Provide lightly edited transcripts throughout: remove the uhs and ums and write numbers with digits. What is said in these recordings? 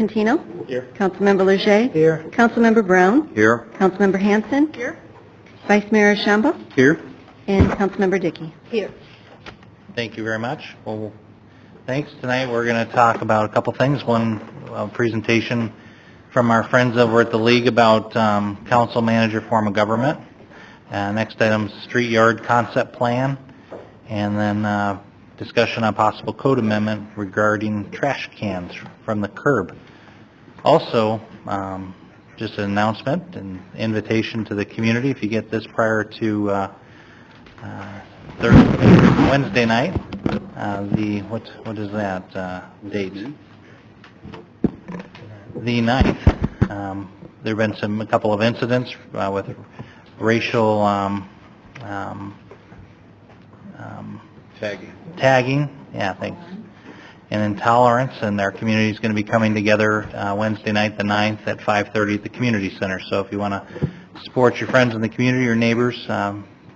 Cantino. Here. Councilmember Leger. Here. Councilmember Brown. Here. Councilmember Hanson. Here. Vice Mayor Shambo. Here. And Councilmember Dickey. Here. Thank you very much. Well, thanks. Tonight we're going to talk about a couple things. One, presentation from our friends over at the League about council manager form of government. Next item, street yard concept plan. And then discussion on possible code amendment regarding trash cans from the curb. Also, just an announcement and invitation to the community. If you get this prior to Wednesday night, what is that date? The 9th. There have been a couple of incidents with racial tagging. Yeah, thanks. And intolerance, and our community is going to be coming together Wednesday night, the 9th, at 5:30 at the community center. So if you want to support your friends in the community or neighbors,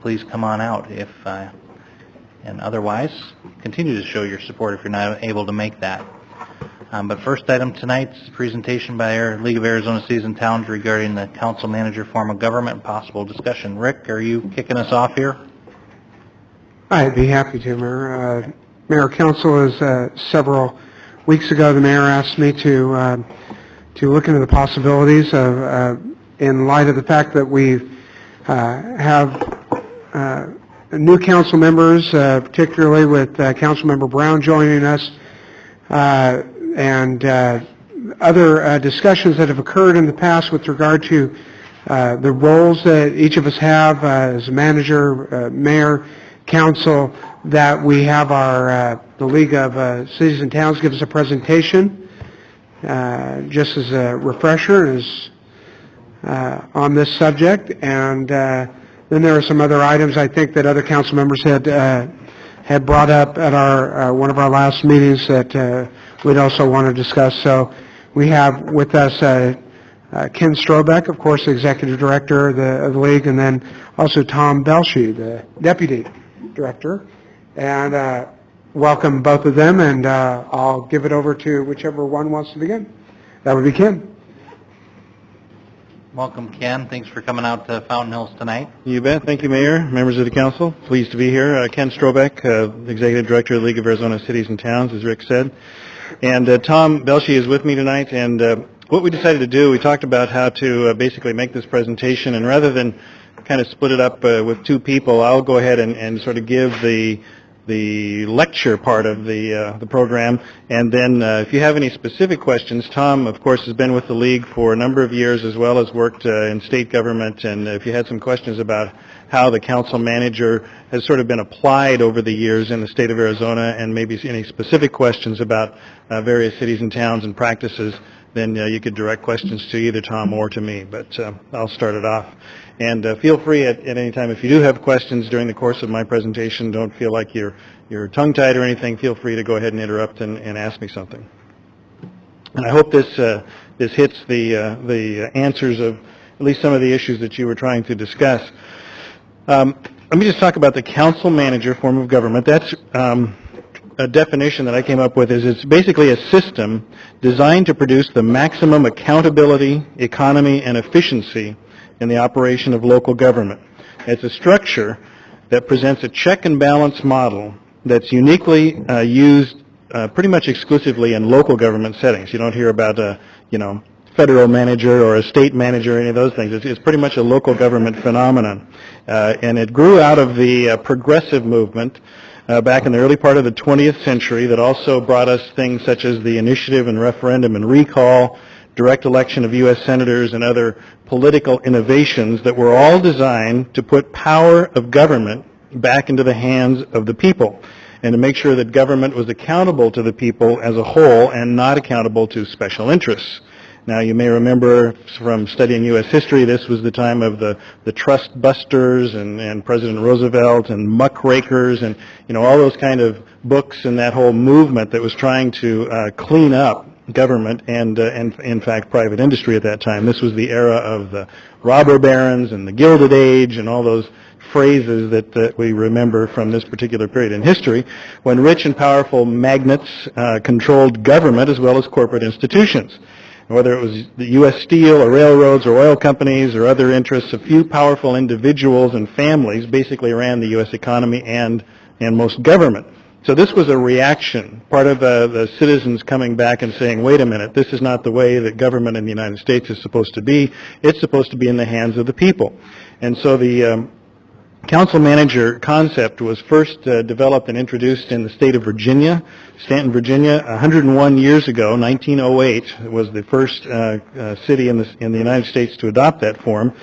please come on out. And otherwise, continue to show your support if you're not able to make that. But first item tonight's presentation by our League of Arizona Cities and Towns regarding the council manager form of government and possible discussion. Rick, are you kicking us off here? I'd be happy to, Mayor. Mayor Council, as several weeks ago, the mayor asked me to look into the possibilities of, in light of the fact that we have new council members, particularly with Councilmember Brown joining us, and other discussions that have occurred in the past with regard to the roles that each of us have as a manager, mayor, council, that we have our the League of Cities and Towns give us a presentation just as a refresher on this subject, and then there are some other items I think that other council members had brought up at our one of our last meetings that we'd also want to discuss. So we have with us Ken Strobeck, of course, the Executive Director of the League, and then also Tom Belshey, the Deputy Director. And welcome both of them, and I'll give it over to whichever one wants to begin. That would be Ken. Welcome, Ken. Thanks for coming out to Fountain Hills tonight. You bet. Thank you, Mayor, members of the council. Pleased to be here. Ken Strobeck, Executive Director of the League of Arizona Cities and Towns, as Rick said. And Tom Belshey is with me tonight. And what we decided to do, we talked about how to basically make this presentation. And rather than kind of split it up with two people, I'll go ahead and sort of give the lecture part of the program, and then if you have any specific questions, Tom, of course, has been with the League for a number of years, as well as worked in state government, and if you had some questions about how the council manager has sort of been applied over the years in the state of Arizona, and maybe any specific questions about various cities and towns and practices, then you could direct questions to either Tom or to me, but I'll start it off. And feel free at any time, if you do have questions during the course of my presentation, don't feel like you're tongue-tied or anything, feel free to go ahead and interrupt and ask me something. And I hope this hits the answers of at least some of the issues that you were trying to discuss. Let me just talk about the council manager form of government. That's a definition that I came up with is it's basically a system designed to produce the maximum accountability, economy, and efficiency in the operation of local government. It's a structure that presents a check and balance model that's uniquely used pretty much exclusively in local government settings. You don't hear about a, federal manager or a state manager or any of those things. It's pretty much a local government phenomenon. And it grew out of the progressive movement back in the early part of the 20th century that also brought us things such as the initiative and referendum and recall, direct election of U.S. senators, and other political innovations that were all designed to put power of government back into the hands of the people and to make sure that government was accountable to the people as a whole and not accountable to special interests. Now, you may remember from studying U.S. history, this was the time of the trust busters and President Roosevelt and muckrakers and, all those kind of books and that whole movement that was trying to clean up government and in fact private industry at that time. This was the era of the robber barons and the Gilded Age and all those phrases that we remember from this particular period in history, when rich and powerful magnates controlled government as well as corporate institutions. Whether it was the U.S. Steel or railroads or oil companies or other interests, a few powerful individuals and families basically ran the U.S. economy and most government. So this was a reaction, part of the citizens coming back and saying, wait a minute, this is not the way that government in the United States is supposed to be. It's supposed to be in the hands of the people. And so the council manager concept was first developed and introduced in the state of Virginia, Stanton, Virginia, 101 years ago. 1908 was the first city in the United States to adopt that form.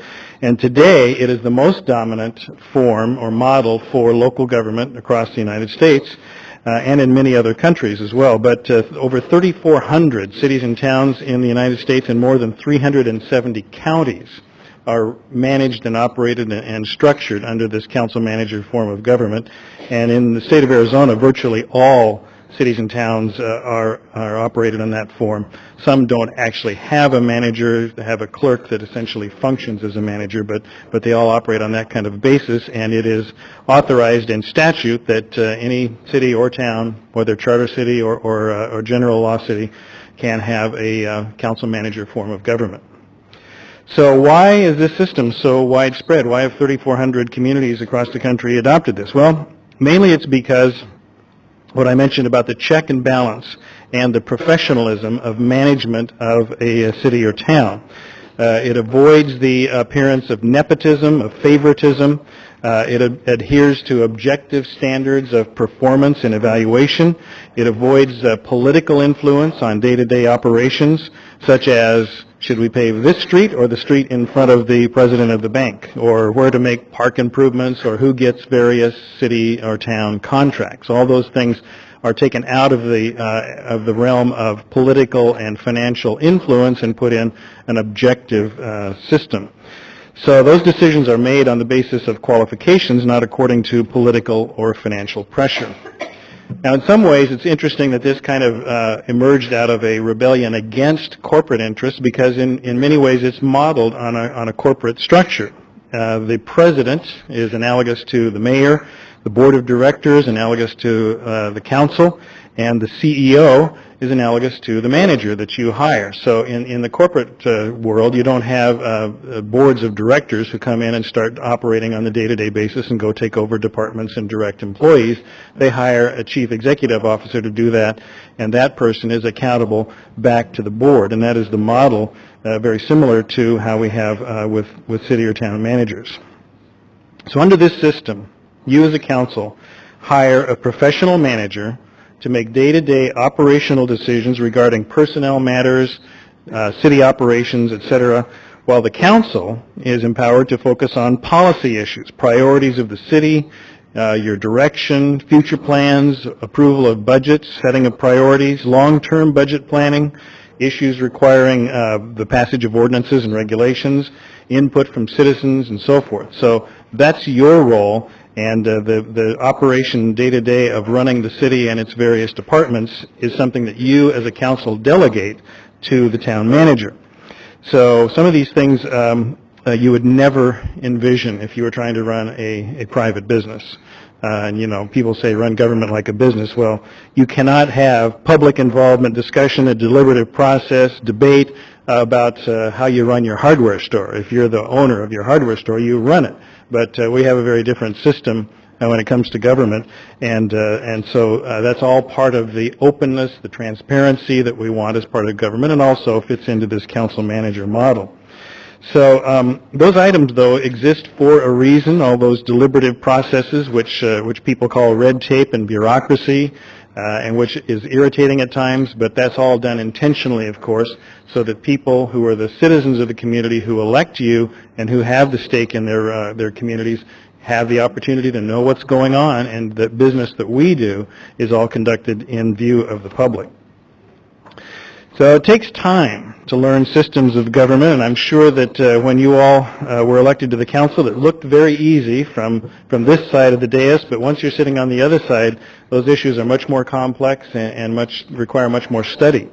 And today it is the most dominant form or model for local government across the United States and in many other countries as well. But over 3,400 cities and towns in the United States and more than 370 counties are managed and operated and structured under this council manager form of government. And in the state of Arizona, virtually all cities and towns are operated on that form. Some don't actually have a manager, they have a clerk that essentially functions as a manager, but they all operate on that kind of basis, and it is authorized in statute that any city or town, whether charter city or general law city, can have a council manager form of government. So why is this system so widespread? Why have 3,400 communities across the country adopted this? Well, mainly it's because what I mentioned about the check and balance and the professionalism of management of a city or town. It avoids the appearance of nepotism, of favoritism. It adheres to objective standards of performance and evaluation. It avoids political influence on day-to-day operations, such as should we pave this street or the street in front of the president of the bank, or where to make park improvements, or who gets various city or town contracts. All those things are taken out of the realm of political and financial influence and put in an objective system. So those decisions are made on the basis of qualifications, not according to political or financial pressure. Now, in some ways, it's interesting that this kind of emerged out of a rebellion against corporate interests, because in many ways it's modeled on a corporate structure. The president is analogous to the mayor, the board of directors analogous to the council, and the CEO is analogous to the manager that you hire. So in the corporate world, you don't have boards of directors who come in and start operating on the day-to-day basis and go take over departments and direct employees. They hire a chief executive officer to do that, and that person is accountable back to the board. And that is the model very similar to how we have with city or town managers. So under this system, you as a council hire a professional manager to make day-to-day operational decisions regarding personnel matters, city operations, etc., while the council is empowered to focus on policy issues, priorities of the city, your direction, future plans, approval of budgets, setting of priorities, long-term budget planning, issues requiring the passage of ordinances and regulations, input from citizens, and so forth. So that's your role. And the operation day-to-day of running the city and its various departments is something that you as a council delegate to the town manager. So some of these things you would never envision if you were trying to run a private business. And, you know, people say run government like a business. Well, you cannot have public involvement, discussion, a deliberative process, debate about how you run your hardware store. If you're the owner of your hardware store, you run it. But we have a very different system when it comes to government, and so that's all part of the openness, the transparency that we want as part of government, and also fits into this council manager model. So those items, though, exist for a reason. All those deliberative processes, which people call red tape and bureaucracy, and which is irritating at times, but that's all done intentionally, of course, so that people who are the citizens of the community who elect you and who have the stake in their communities have the opportunity to know what's going on, and the business that we do is all conducted in view of the public. So it takes time to learn systems of government, and I'm sure that when you all were elected to the council, it looked very easy from this side of the dais, but once you're sitting on the other side, those issues are much more complex and require much more study.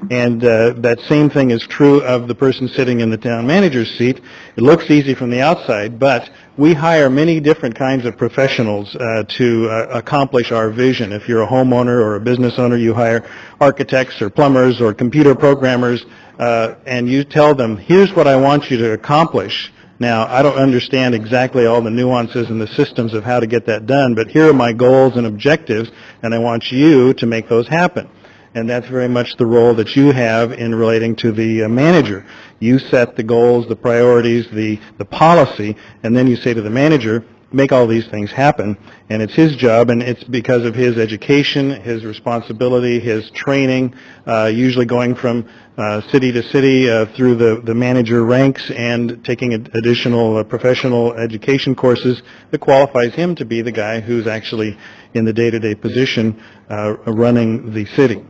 And that same thing is true of the person sitting in the town manager's seat. It looks easy from the outside, but we hire many different kinds of professionals to accomplish our vision. If you're a homeowner or a business owner, you hire architects or plumbers or computer programmers, and you tell them, here's what I want you to accomplish. Now, I don't understand exactly all the nuances and the systems of how to get that done, but here are my goals and objectives, and I want you to make those happen. And that's very much the role that you have in relating to the manager. You set the goals, the priorities, the policy, and then you say to the manager, make all these things happen. And it's his job, and it's because of his education, his responsibility, his training, usually going from city to city through the manager ranks and taking additional professional education courses that qualifies him to be the guy who's actually in the day-to-day position running the city.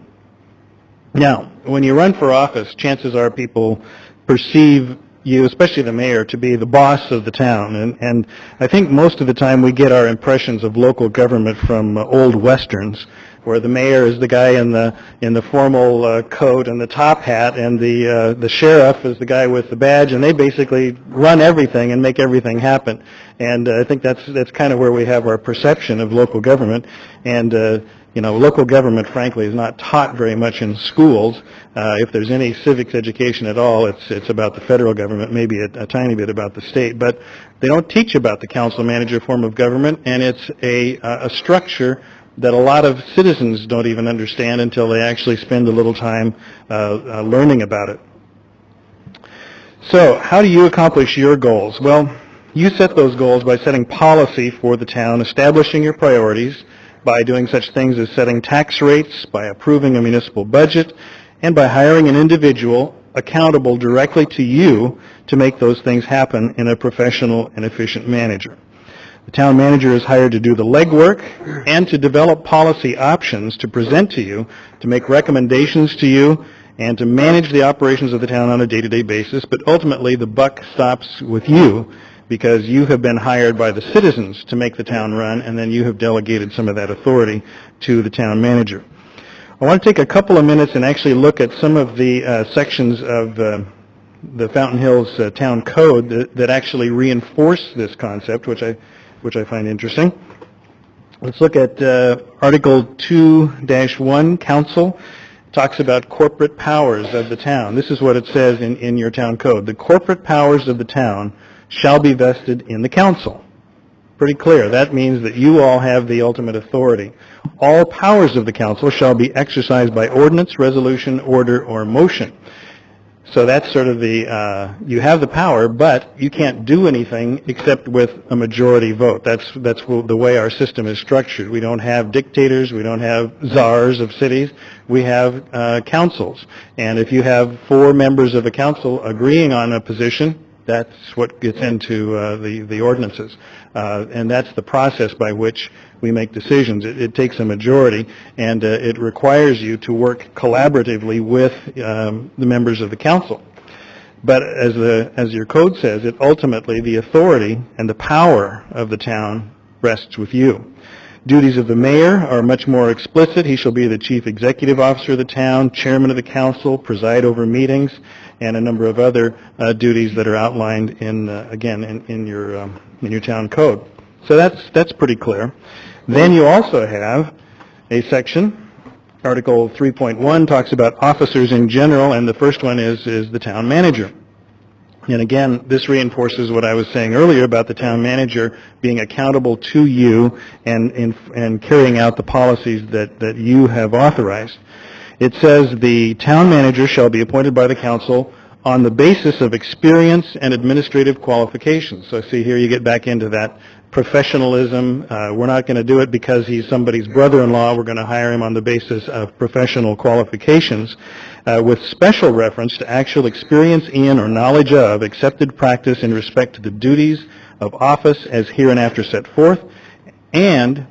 Now, when you run for office, chances are people perceive you, especially the mayor, to be the boss of the town. And I think most of the time we get our impressions of local government from old westerns, where the mayor is the guy in the formal coat and the top hat, and the sheriff is the guy with the badge, and they basically run everything and make everything happen. And I think that's kind of where we have our perception of local government. And local government, frankly, is not taught very much in schools. If there's any civics education at all, it's about the federal government, maybe a tiny bit about the state. But they don't teach about the council-manager form of government, and it's a structure that a lot of citizens don't even understand until they actually spend a little time learning about it. So how do you accomplish your goals? Well, you set those goals by setting policy for the town, establishing your priorities, by doing such things as setting tax rates, by approving a municipal budget, and by hiring an individual accountable directly to you to make those things happen in a professional and efficient manner. The town manager is hired to do the legwork and to develop policy options to present to you, to make recommendations to you, and to manage the operations of the town on a day-to-day basis, but ultimately the buck stops with you, because you have been hired by the citizens to make the town run, and then you have delegated some of that authority to the town manager. I want to take a couple of minutes and actually look at some of the sections of the Fountain Hills Town Code that actually reinforce this concept, which I find interesting. Let's look at Article 2-1, Council. Talks about corporate powers of the town. This is what it says in your town code. The corporate powers of the town shall be vested in the council. Pretty clear. That means that you all have the ultimate authority. All powers of the council shall be exercised by ordinance, resolution, order, or motion. So that's sort of you have the power, but you can't do anything except with a majority vote. That's the way our system is structured. We don't have dictators. We don't have czars of cities. We have councils. And if you have 4 members of a council agreeing on a position, that's what gets into the ordinances. And that's the process by which we make decisions. It takes a majority, and it requires you to work collaboratively with the members of the council. But as your code says, ultimately the authority and the power of the town rests with you. Duties of the mayor are much more explicit. He shall be the chief executive officer of the town, chairman of the council, preside over meetings, and a number of other duties that are outlined in your town code. So that's pretty clear. Then you also have a section, Article 3.1 talks about officers in general, and the first one is the town manager. And again, this reinforces what I was saying earlier about the town manager being accountable to you and carrying out the policies that you have authorized. It says the town manager shall be appointed by the council on the basis of experience and administrative qualifications. So see here you get back into that professionalism. We're not going to do it because he's somebody's brother-in-law. We're going to hire him on the basis of professional qualifications with special reference to actual experience in or knowledge of accepted practice in respect to the duties of office as hereinafter set forth, and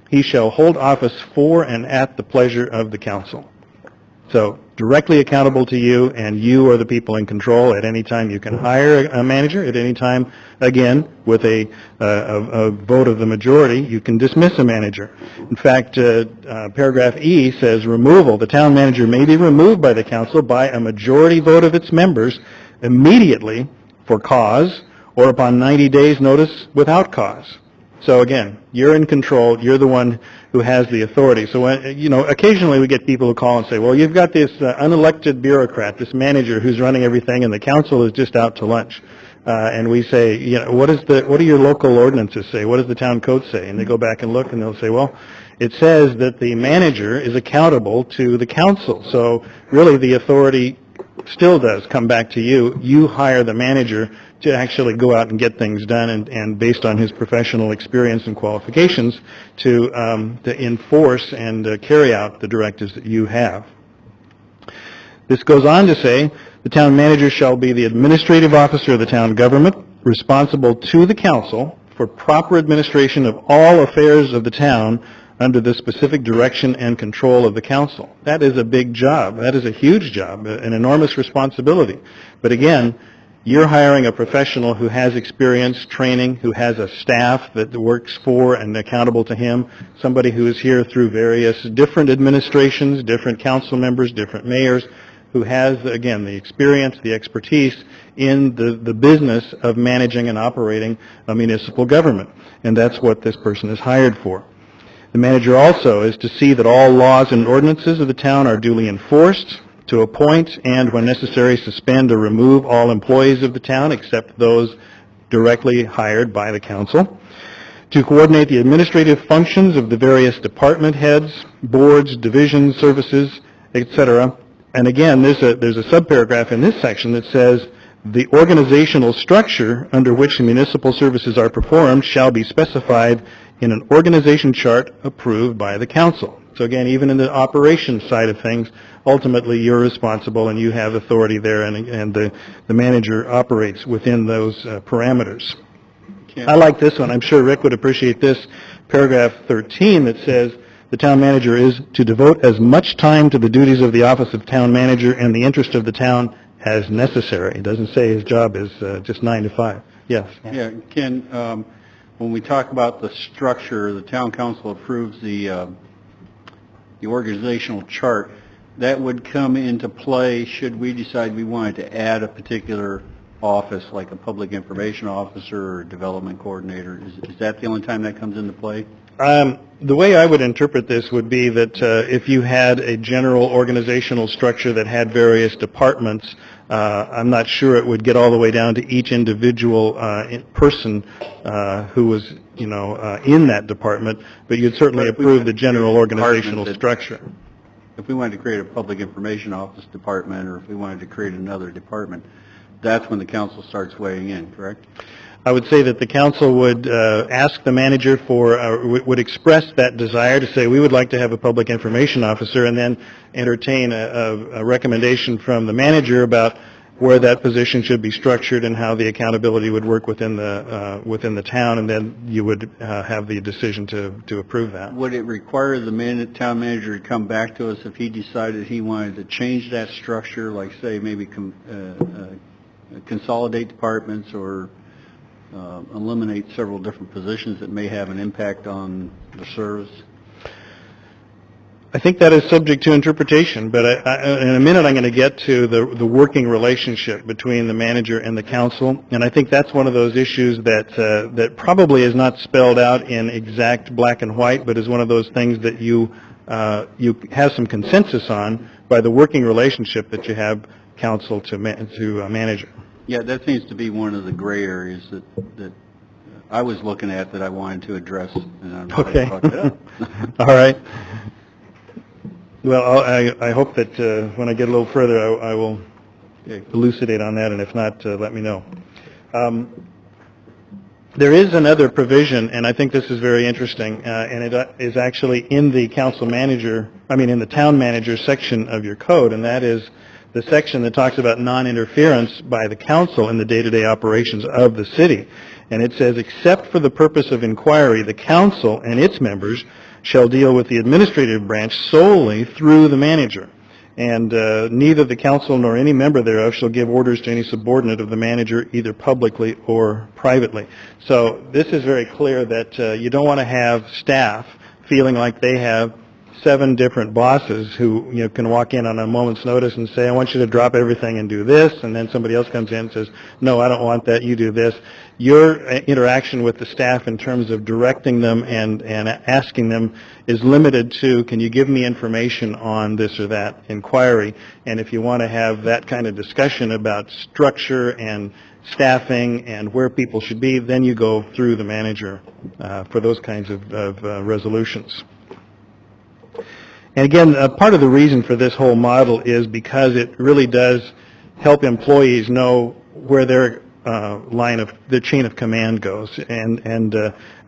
he shall hold office for and at the pleasure of the council. So directly accountable to you, and you are the people in control. At any time, you can hire a manager. At any time, again, with a vote of the majority, you can dismiss a manager. In fact, paragraph E says removal. The town manager may be removed by the council by a majority vote of its members immediately for cause or upon 90 days' notice without cause. So again, you're in control. You're the one who has the authority. So, occasionally we get people who call and say, well, you've got this unelected bureaucrat, this manager who's running everything, and the council is just out to lunch. And we say, what do your local ordinances say? What does the town code say? And they go back and look, and they'll say, well, it says that the manager is accountable to the council. So really the authority still does come back to you. You hire the manager to actually go out and get things done, and based on his professional experience and qualifications, to enforce and carry out the directives that you have. This goes on to say, the town manager shall be the administrative officer of the town government, responsible to the council for proper administration of all affairs of the town under the specific direction and control of the council. That is a big job. That is a huge job, an enormous responsibility. But again, you're hiring a professional who has experience, training, who has a staff that works for and accountable to him, somebody who is here through various different administrations, different council members, different mayors, who has, again, the experience, the expertise in the business of managing and operating a municipal government. And that's what this person is hired for. The manager also is to see that all laws and ordinances of the town are duly enforced, to appoint and, when necessary, suspend or remove all employees of the town except those directly hired by the council, to coordinate the administrative functions of the various department heads, boards, divisions, services, etc. And again, there's a subparagraph in this section that says, the organizational structure under which the municipal services are performed shall be specified in an organization chart approved by the council. So again, even in the operations side of things, ultimately you're responsible and you have authority there, and the manager operates within those parameters. I like this one. I'm sure Rick would appreciate this. Paragraph 13 that says, the town manager is to devote as much time to the duties of the office of town manager and the interest of the town as necessary. It doesn't say his job is just 9 to 5. Yes. Yeah, Ken, when we talk about the structure, the town council approves the organizational chart. That would come into play should we decide we wanted to add a particular office, like a public information officer or a development coordinator. Is that the only time that comes into play? The way I would interpret this would be that if you had a general organizational structure that had various departments, I'm not sure it would get all the way down to each individual person who was, in that department, but you'd certainly approve the general organizational structure. If we wanted to create a public information office department, or if we wanted to create another department, that's when the council starts weighing in, correct? I would say that the council would ask the manager would express that desire to say, we would like to have a public information officer, and then entertain a recommendation from the manager about where that position should be structured and how the accountability would work within the town, and then you would have the decision to approve that. Would it require the town manager to come back to us if he decided he wanted to change that structure, like say maybe consolidate departments or eliminate several different positions that may have an impact on the service? I think that is subject to interpretation, but in a minute I'm going to get to the working relationship between the manager and the council, and I think that's one of those issues that probably is not spelled out in exact black and white, but is one of those things that you have some consensus on by the working relationship that you have council to manager. Yeah, that seems to be one of the gray areas that I was looking at that I wanted to address, and I'm glad you brought that up. All right. Well, I hope that when I get a little further, I will elucidate on that, and if not, let me know. There is another provision, and I think this is very interesting, and it is actually in the in the town manager section of your code, and that is the section that talks about non-interference by the council in the day-to-day operations of the city. And it says, except for the purpose of inquiry, the council and its members shall deal with the administrative branch solely through the manager. and neither the council nor any member thereof shall give orders to any subordinate of the manager, either publicly or privately. So this is very clear that you don't want to have staff feeling like they have 7 different bosses who, you know, can walk in on a moment's notice and say, I want you to drop everything and do this, and then somebody else comes in and says, no, I don't want that, you do this. Your interaction with the staff in terms of directing them and asking them is limited to, can you give me information on this or that inquiry? And if you want to have that kind of discussion about structure and staffing and where people should be, then you go through the manager for those kinds of resolutions. And again, part of the reason for this whole model is because it really does help employees know where their the chain of command goes, and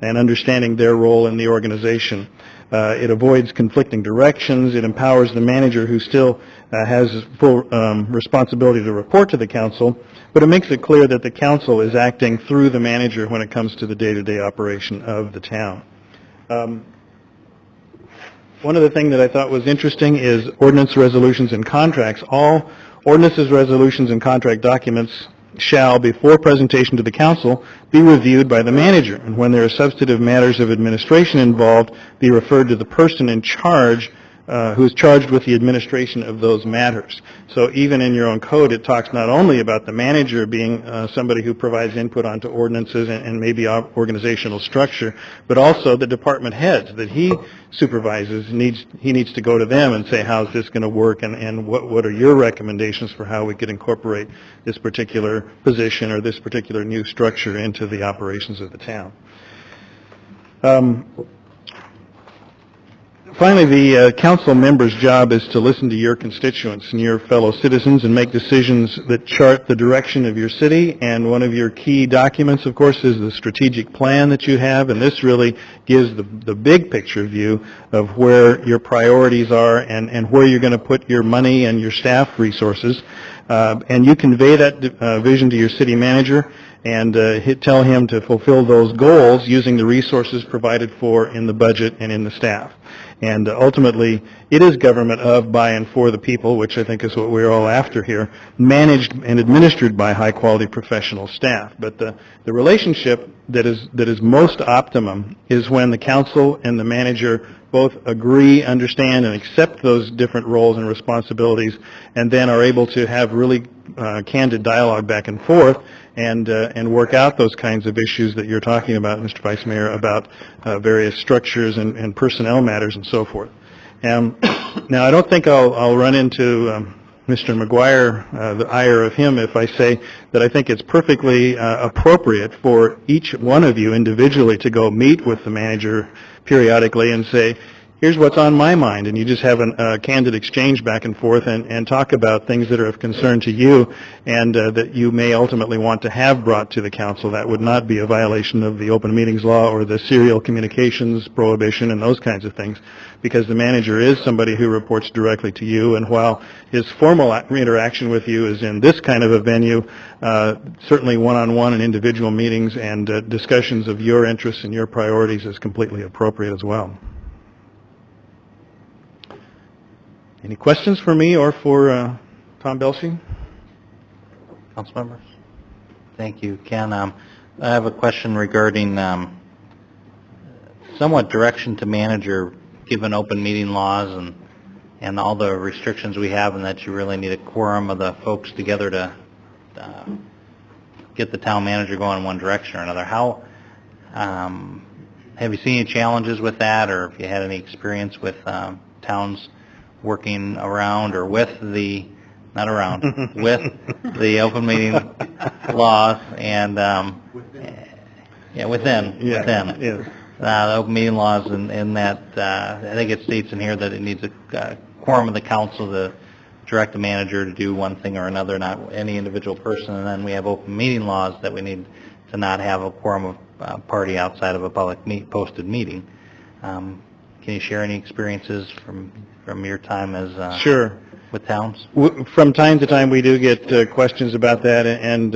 understanding their role in the organization. It avoids conflicting directions. It empowers the manager, who still has full responsibility to report to the council, but it makes it clear that the council is acting through the manager when it comes to the day-to-day operation of the town. One of the things that I thought was interesting is ordinance, resolutions, and contracts. All ordinances, resolutions, and contract documents shall, before presentation to the council, be reviewed by the manager, and when there are substantive matters of administration involved, be referred to the person in charge who is charged with the administration of those matters. So even in your own code, it talks not only about the manager being somebody who provides input onto ordinances and maybe organizational structure, but also the department heads that he supervises. He needs to go to them and say, how's this going to work, and what are your recommendations for how we could incorporate this particular position or this particular new structure into the operations of the town. Finally, the council member's job is to listen to your constituents and your fellow citizens and make decisions that chart the direction of your city. And one of your key documents, of course, is the strategic plan that you have. And this really gives the big picture view of where your priorities are and where you're going to put your money and your staff resources. And you convey that vision to your city manager and tell him to fulfill those goals using the resources provided for in the budget and in the staff. And ultimately, it is government of, by, and for the people, which I think is what we're all after here, managed and administered by high-quality professional staff. But the relationship that is most optimum is when the council and the manager both agree, understand, and accept those different roles and responsibilities, and then are able to have really candid dialogue back and forth and work out those kinds of issues that you're talking about, Mr. Vice Mayor, about various structures and personnel matters and so forth. Now, I don't think I'll run into Mr. McGuire, the ire of him, if I say that I think it's perfectly appropriate for each one of you individually to go meet with the manager periodically and say, here's what's on my mind, and you just have a candid exchange back and forth and talk about things that are of concern to you and that you may ultimately want to have brought to the council. That would not be a violation of the open meetings law or the serial communications prohibition and those kinds of things, because the manager is somebody who reports directly to you, and while his formal interaction with you is in this kind of a venue, certainly one-on-one and individual meetings and discussions of your interests and your priorities is completely appropriate as well. Any questions for me or for Tom Belshe? Council members? Thank you, Ken. I have a question regarding somewhat direction to manager, given open meeting laws and all the restrictions we have, and that you really need a quorum of the folks together to get the town manager going in one direction or another. How have you seen any challenges with that, or have you had any experience with towns working around or with the, not around, with the open meeting laws and, within the open meeting laws, and that, I think it states in here that it needs a quorum of the council to direct the manager to do one thing or another, not any individual person, and then we have open meeting laws that we need to not have a quorum of party outside of a public posted meeting. Can you share any experiences from your time as Sure. with towns? From time to time, we do get questions about that, and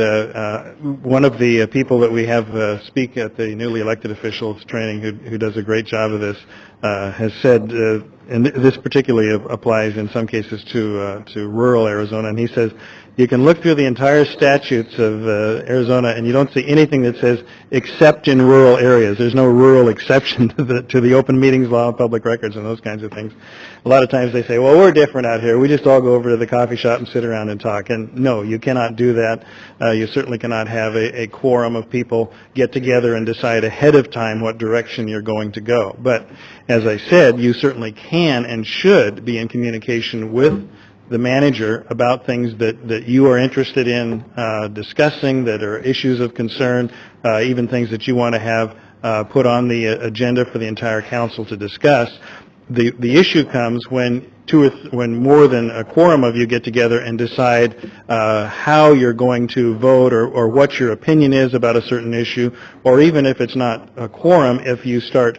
one of the people that we have speak at the newly elected officials training, who does a great job of this, has said, and this particularly applies in some cases to rural Arizona, and he says, you can look through the entire statutes of Arizona, and you don't see anything that says except in rural areas. There's no rural exception to the open meetings law, public records, and those kinds of things. A lot of times they say, well, we're different out here. We just all go over to the coffee shop and sit around and talk. And no, you cannot do that. You certainly cannot have a quorum of people get together and decide ahead of time what direction you're going to go. But as I said, you certainly can and should be in communication with the manager about things that you are interested in discussing, that are issues of concern, even things that you want to have put on the agenda for the entire council to discuss. The issue comes when when more than a quorum of you get together and decide how you're going to vote or what your opinion is about a certain issue, or even if it's not a quorum, if you start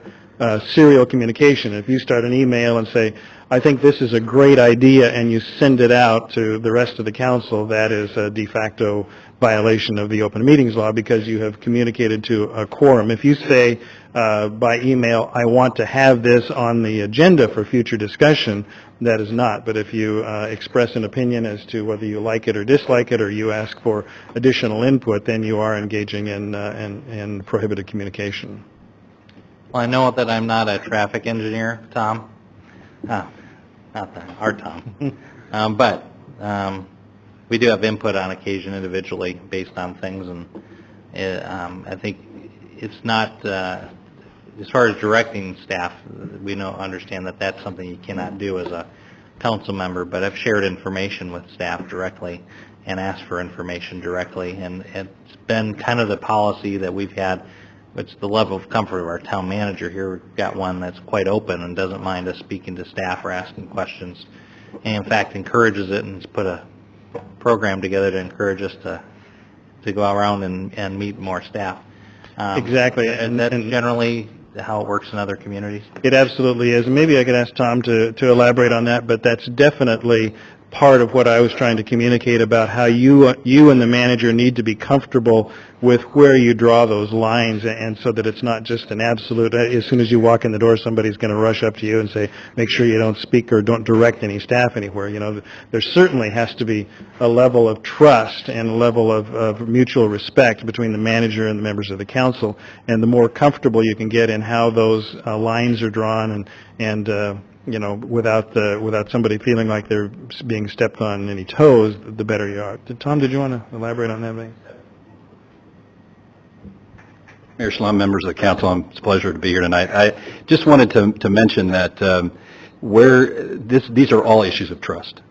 serial communication. If you start an email and say, I think this is a great idea, and you send it out to the rest of the council, that is a de facto violation of the open meetings law because you have communicated to a quorum. If you say by email, I want to have this on the agenda for future discussion, that is not. But if you express an opinion as to whether you like it or dislike it, or you ask for additional input, then you are engaging in prohibited communication. Well, I know that I'm not a traffic engineer, Tom. Not that, our Tom. But we do have input on occasion individually based on things, and I think it's not, as far as directing staff, we understand that that's something you cannot do as a council member, but I've shared information with staff directly and asked for information directly, and it's been kind of the policy that we've had. It's the level of comfort of our town manager here. We've got one that's quite open and doesn't mind us speaking to staff or asking questions, and in fact encourages it, and has put a program together to encourage us to go around and meet more staff. Exactly. And that's generally how it works in other communities. It absolutely is. And maybe I could ask Tom to elaborate on that, but that's definitely part of what I was trying to communicate about how you and the manager need to be comfortable with where you draw those lines, and so that it's not just an absolute, as soon as you walk in the door, somebody's going to rush up to you and say, make sure you don't speak or don't direct any staff anywhere. You know, there certainly has to be a level of trust and a level of mutual respect between the manager and the members of the council, and the more comfortable you can get in how those lines are drawn and you know, without somebody feeling like they're being stepped on any toes, the better you are. Tom, did you want to elaborate on that, maybe? Mayor Shlom, members of the council, it's a pleasure to be here tonight. I just wanted to mention that these are all issues of trust.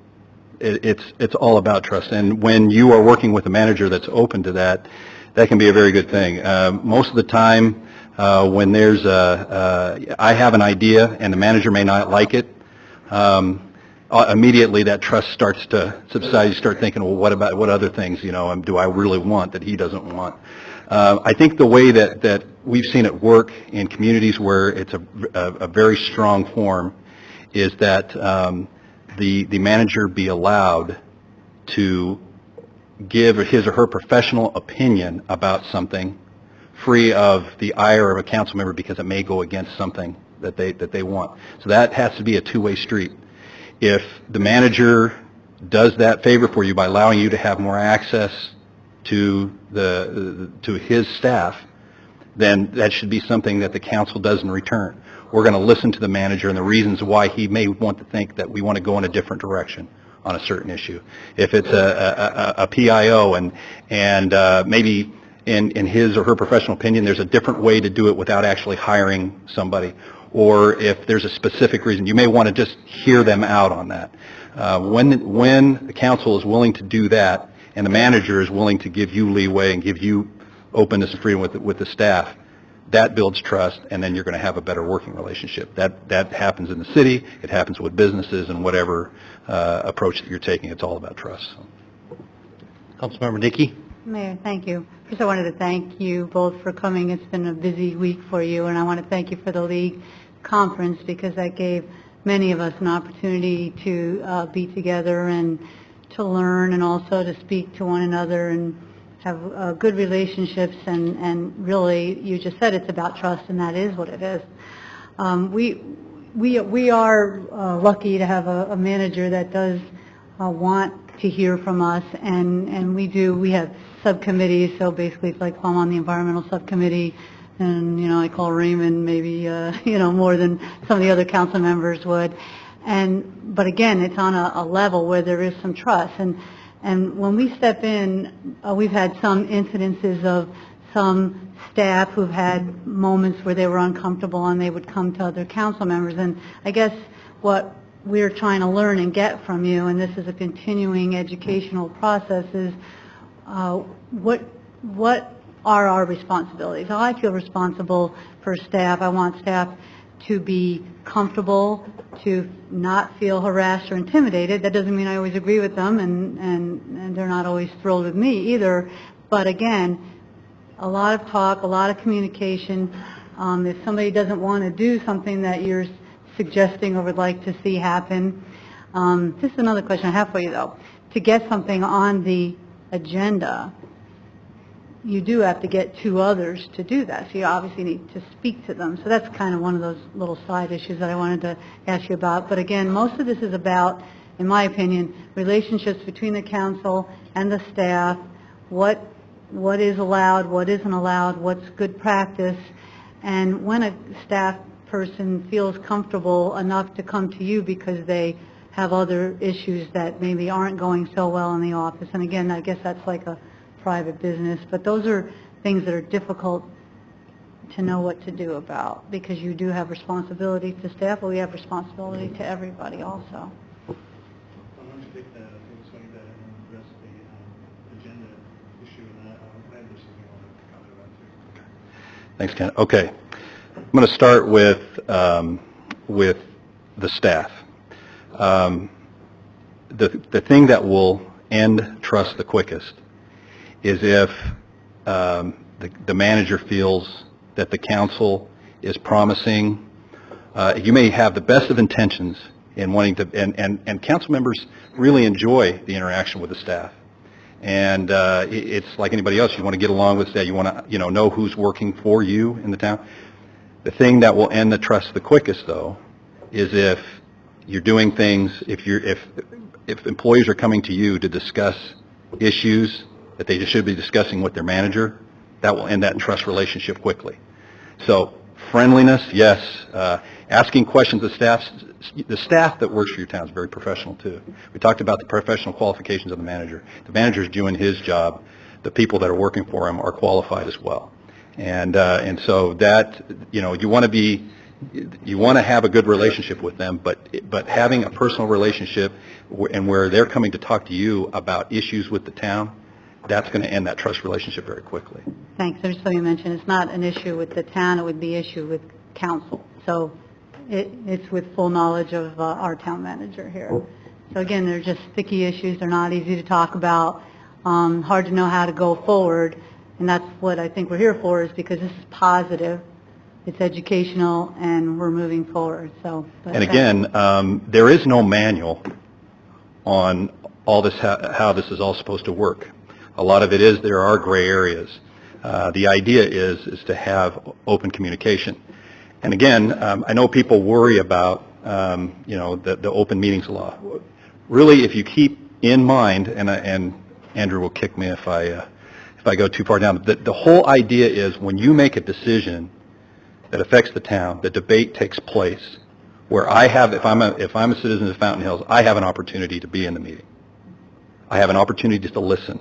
It's all about trust, and when you are working with a manager that's open to that, that can be a very good thing. Most of the time, when there's I have an idea and the manager may not like it, immediately that trust starts to subside. You start thinking, well, what other things, you know, do I really want that he doesn't want? I think the way that we've seen it work in communities where it's a very strong form is that the manager be allowed to give his or her professional opinion about something, free of the ire of a council member because it may go against something that they want. So that has to be a two-way street. If the manager does that favor for you by allowing you to have more access to his staff, then that should be something that the council does in return. We're going to listen to the manager and the reasons why he may want to think that we want to go in a different direction on a certain issue. If it's a PIO and maybe in his or her professional opinion there's a different way to do it without actually hiring somebody, or if there's a specific reason, you may want to just hear them out on that. When the council is willing to do that, and the manager is willing to give you leeway and give you openness and freedom with the staff, that builds trust, and then you're going to have a better working relationship. That happens in the city, it happens with businesses, and whatever approach that you're taking, it's all about trust. Councilmember Dickey. Mayor, thank you. First, I wanted to thank you both for coming. It's been a busy week for you, and I want to thank you for the League conference because that gave many of us an opportunity to be together and to learn and also to speak to one another and have good relationships, and really, you just said it's about trust, and that is what it is. We are lucky to have a manager that does want to hear from us, and we have subcommittees, so basically it's like I'm on the environmental subcommittee, and, I call Raymond maybe, more than some of the other council members would. But again, it's on a level where there is some trust. And when we step in, we've had some incidences of some staff who've had moments where they were uncomfortable and they would come to other council members. And I guess what we're trying to learn and get from you, and this is a continuing educational process, is what are our responsibilities? I feel responsible for staff. I want staff to be comfortable, to not feel harassed or intimidated. That doesn't mean I always agree with them, and they're not always thrilled with me either. But again, a lot of talk, a lot of communication. If somebody doesn't want to do something that you're suggesting or would like to see happen. This is another question I have for you, though. To get something on the agenda, you do have to get two others to do that. So you obviously need to speak to them. So that's kind of one of those little side issues that I wanted to ask you about. But again, most of this is about, in my opinion, relationships between the council and the staff, what is allowed, what isn't allowed, what's good practice, and when a staff person feels comfortable enough to come to you because they have other issues that maybe aren't going so well in the office. And again, I guess that's like a private business, but those are things that are difficult to know what to do about, because you do have responsibility to staff, but we have responsibility to everybody also. Why don't you take that, swing that and address the agenda issue, and I have something I want to comment about too. Thanks, Ken. Okay. I'm going to start with the staff. The thing that will end trust the quickest is if the manager feels that the council is promising. You may have the best of intentions in wanting to, and council members really enjoy the interaction with the staff. And it's like anybody else. You want to get along with staff. You want to, know who's working for you in the town. The thing that will end the trust the quickest, though, is if you're doing things, if employees are coming to you to discuss issues that they should be discussing with their manager, that will end that trust relationship quickly. So friendliness, yes. Asking questions of staff. The staff that works for your town is very professional, too. We talked about the professional qualifications of the manager. The manager's doing his job. The people that are working for him are qualified as well. And so that, you want to have a good relationship with them, but having a personal relationship and where they're coming to talk to you about issues with the town, that's going to end that trust relationship very quickly. Thanks. Just so you mentioned, it's not an issue with the town, it would be an issue with council. So it's with full knowledge of our town manager here. So again, they're just sticky issues. They're not easy to talk about, hard to know how to go forward. And that's what I think we're here for, is because this is positive, it's educational, and we're moving forward. So. And again, there is no manual on all this, how this is all supposed to work. A lot of it is there are gray areas. The idea is to have open communication. And again, I know people worry about the open meetings law. Really, if you keep in mind, and Andrew will kick me if I go too far down. The whole idea is when you make a decision that affects the town, the debate takes place where I have, if I'm a citizen of Fountain Hills, I have an opportunity to be in the meeting. I have an opportunity to listen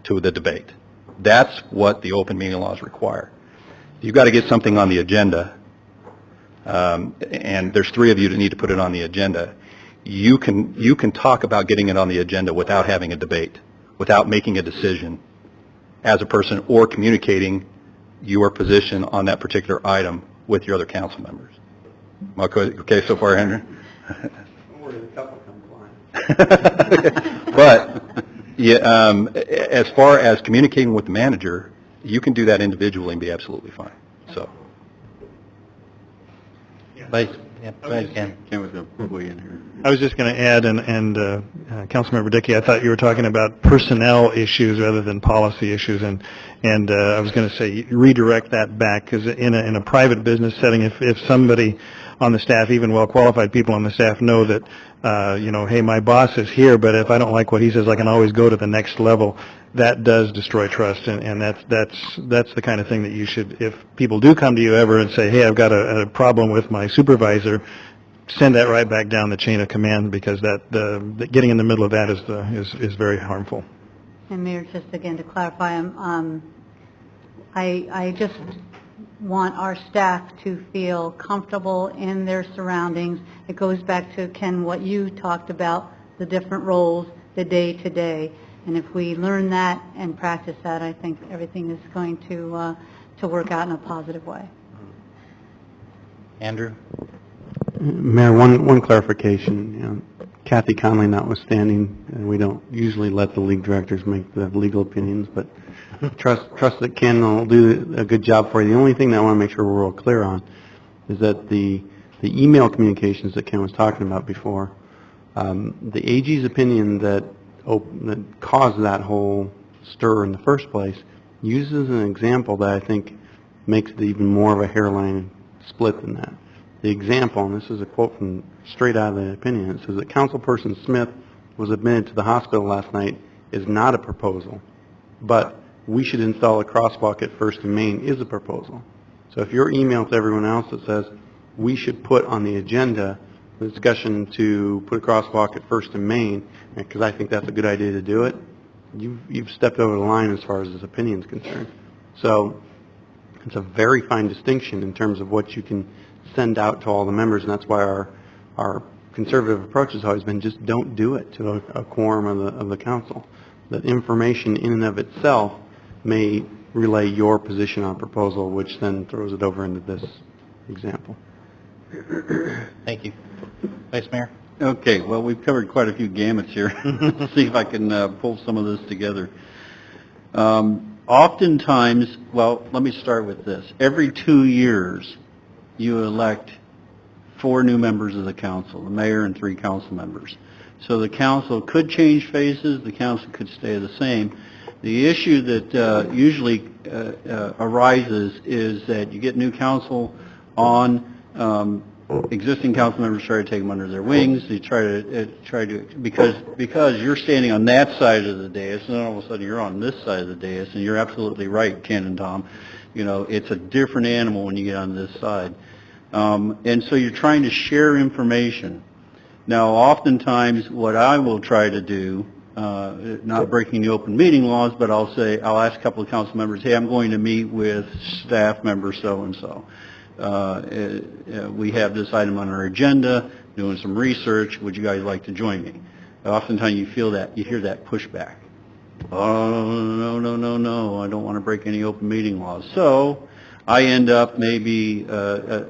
to the debate. That's what the open meeting laws require. You've got to get something on the agenda, and there's 3 of you that need to put it on the agenda. You can talk about getting it on the agenda without having a debate, without making a decision as a person or communicating your position on that particular item with your other council members. Okay so far, Andrew? But as far as communicating with the manager, you can do that individually and be absolutely fine. So. Yep, go ahead, Ken. Ken was going to weigh in here. I was just going to add, and Councilmember Dickey, I thought you were talking about personnel issues rather than policy issues, and I was going to say redirect that back, because in a private business setting, if somebody on the staff, even well-qualified people on the staff, know that, hey, my boss is here, but if I don't like what he says, I can always go to the next level, that does destroy trust, and that's the kind of thing that you should, if people do come to you ever and say, hey, I've got a problem with my supervisor, send that right back down the chain of command, because the getting in the middle of that is very harmful. And Mayor, just again to clarify, I just want our staff to feel comfortable in their surroundings. It goes back to, Ken, what you talked about, the different roles, the day-to-day. And if we learn that and practice that, I think everything is going to work out in a positive way. Andrew? Mayor, one clarification. Kathy Conley notwithstanding, we don't usually let the league directors make the legal opinions, but trust that Ken will do a good job for you. The only thing that I want to make sure we're all clear on is that the email communications that Ken was talking about before, the AG's opinion that caused that whole stir in the first place uses an example that I think makes it even more of a hairline split than that. The example, and this is a quote from straight out of the opinion, it says that Councilperson Smith was admitted to the hospital last night is not a proposal, but we should install a crosswalk at First and Main is a proposal. So if your email to everyone else that says we should put on the agenda the discussion to put a crosswalk at First and Main, because I think that's a good idea to do it, you've stepped over the line as far as this opinion is concerned. So it's a very fine distinction in terms of what you can send out to all the members, and that's why our conservative approach has always been just don't do it to a quorum of the council. That information in and of itself may relay your position on proposal, which then throws it over into this example. Thank you. Vice Mayor? Okay, well, we've covered quite a few gamuts here. Let's see if I can pull some of this together. Oftentimes, well, let me start with this. Every 2 years, you elect 4 new members of the council, the mayor and 3 council members. So the council could change faces, the council could stay the same. The issue that usually arises is that you get new council on, existing council members try to take them under their wings. They try to because you're standing on that side of the dais, and then all of a sudden you're on this side of the dais, and you're absolutely right, Ken and Tom. It's a different animal when you get on this side. And so you're trying to share information. Now, oftentimes, what I will try to do, not breaking the open meeting laws, but I'll ask a couple of council members, hey, I'm going to meet with staff member so-and-so. We have this item on our agenda, doing some research, would you guys like to join me? Oftentimes you hear that pushback. Oh, no, I don't want to break any open meeting laws. So I end up maybe a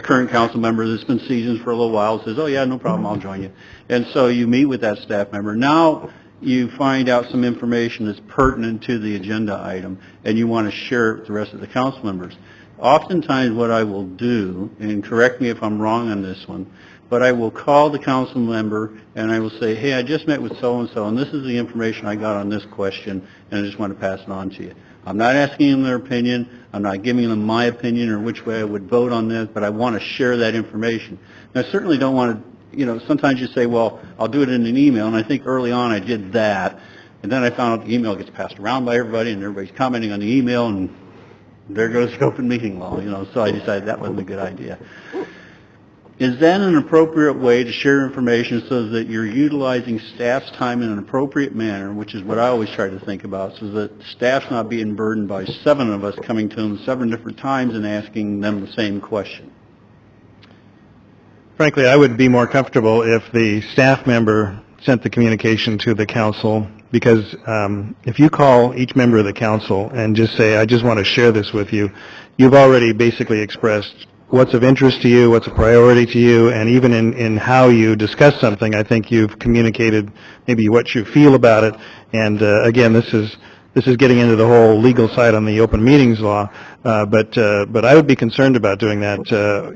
current council member that's been seasoned for a little while says, oh yeah, no problem, I'll join you. And so you meet with that staff member. Now you find out some information that's pertinent to the agenda item, and you want to share it with the rest of the council members. Oftentimes what I will do, and correct me if I'm wrong on this one, but I will call the council member and I will say, hey, I just met with so-and-so, and this is the information I got on this question, and I just want to pass it on to you. I'm not asking them their opinion. I'm not giving them my opinion or which way I would vote on this, but I want to share that information. And I certainly don't want to, sometimes you say, well, I'll do it in an email, and I think early on I did that, and then I found out the email gets passed around by everybody, and everybody's commenting on the email, and there goes the open meeting law, so I decided that wasn't a good idea. Is that an appropriate way to share information so that you're utilizing staff's time in an appropriate manner, which is what I always try to think about, so that staff's not being burdened by 7 of us coming to them 7 different times and asking them the same question? Frankly, I would be more comfortable if the staff member sent the communication to the council, because if you call each member of the council and just say, I just want to share this with you, you've already basically expressed what's of interest to you, what's a priority to you, and even in how you discuss something, I think you've communicated maybe what you feel about it. And again, this is this is getting into the whole legal side on the open meetings law, but I would be concerned about doing that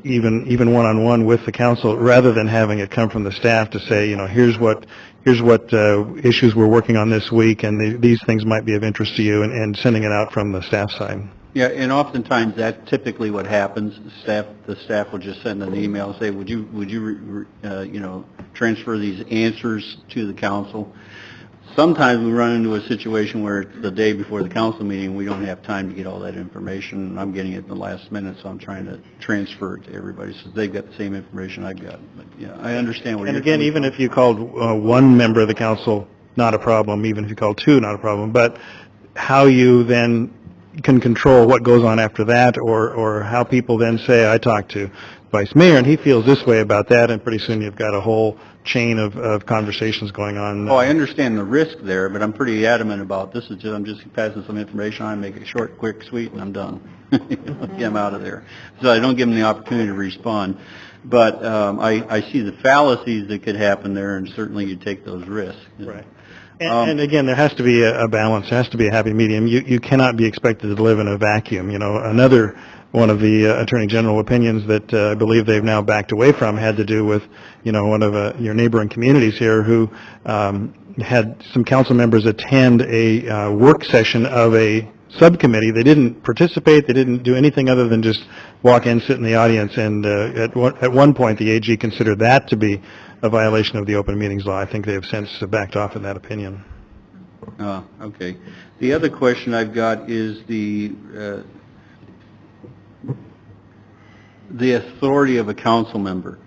even one-on-one with the council, rather than having it come from the staff to say, you know, here's what issues we're working on this week, and these things might be of interest to you, and sending it out from the staff side. Yeah, and oftentimes that's typically what happens. The staff will just send an email and say, would you you know, transfer these answers to the council? Sometimes we run into a situation where it's the day before the council meeting, we don't have time to get all that information. I'm getting it in the last minute, so I'm trying to transfer it to everybody so they've got the same information I've got. But yeah, I understand what And you're again, coming even from. if you called one member of the council, not a problem. Even if you called two, not a problem. But how you then can control what goes on after that, or how people then say, I talked to Vice Mayor and he feels this way about that, and pretty soon you've got a whole chain of conversations going on. Oh, I understand the risk there, but I'm pretty adamant about this. I'm just passing some information on, make it short, quick, sweet, and I'm done. Get them out of there. So I don't give them the opportunity to respond. But I see the fallacies that could happen there, and certainly you take those risks. Right. And again, there has to be a balance. There has to be a happy medium. You cannot be expected to live in a vacuum. You know, another one of the Attorney General opinions that I believe they've now backed away from had to do with, you know, one of your neighboring communities here who had some council members attend a work session of a subcommittee. They didn't participate. They didn't do anything other than just walk in, sit in the audience, and at one point the AG considered that to be a violation of the open meetings law. I think they have since backed off in that opinion. Okay. The other question I've got is the authority of a council member.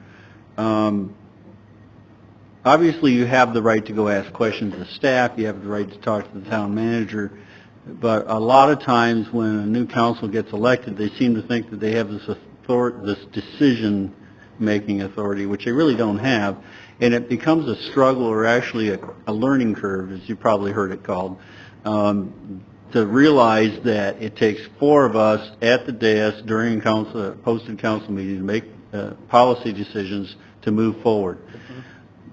Obviously, you have the right to go ask questions of staff. You have the right to talk to the town manager. But a lot of times when a new council gets elected, they seem to think that they have this decision-making authority, which they really don't have. And it becomes a struggle, or actually a learning curve, as you probably heard it called, to realize that it takes four of us at the dais during posted council meetings to make policy decisions to move forward.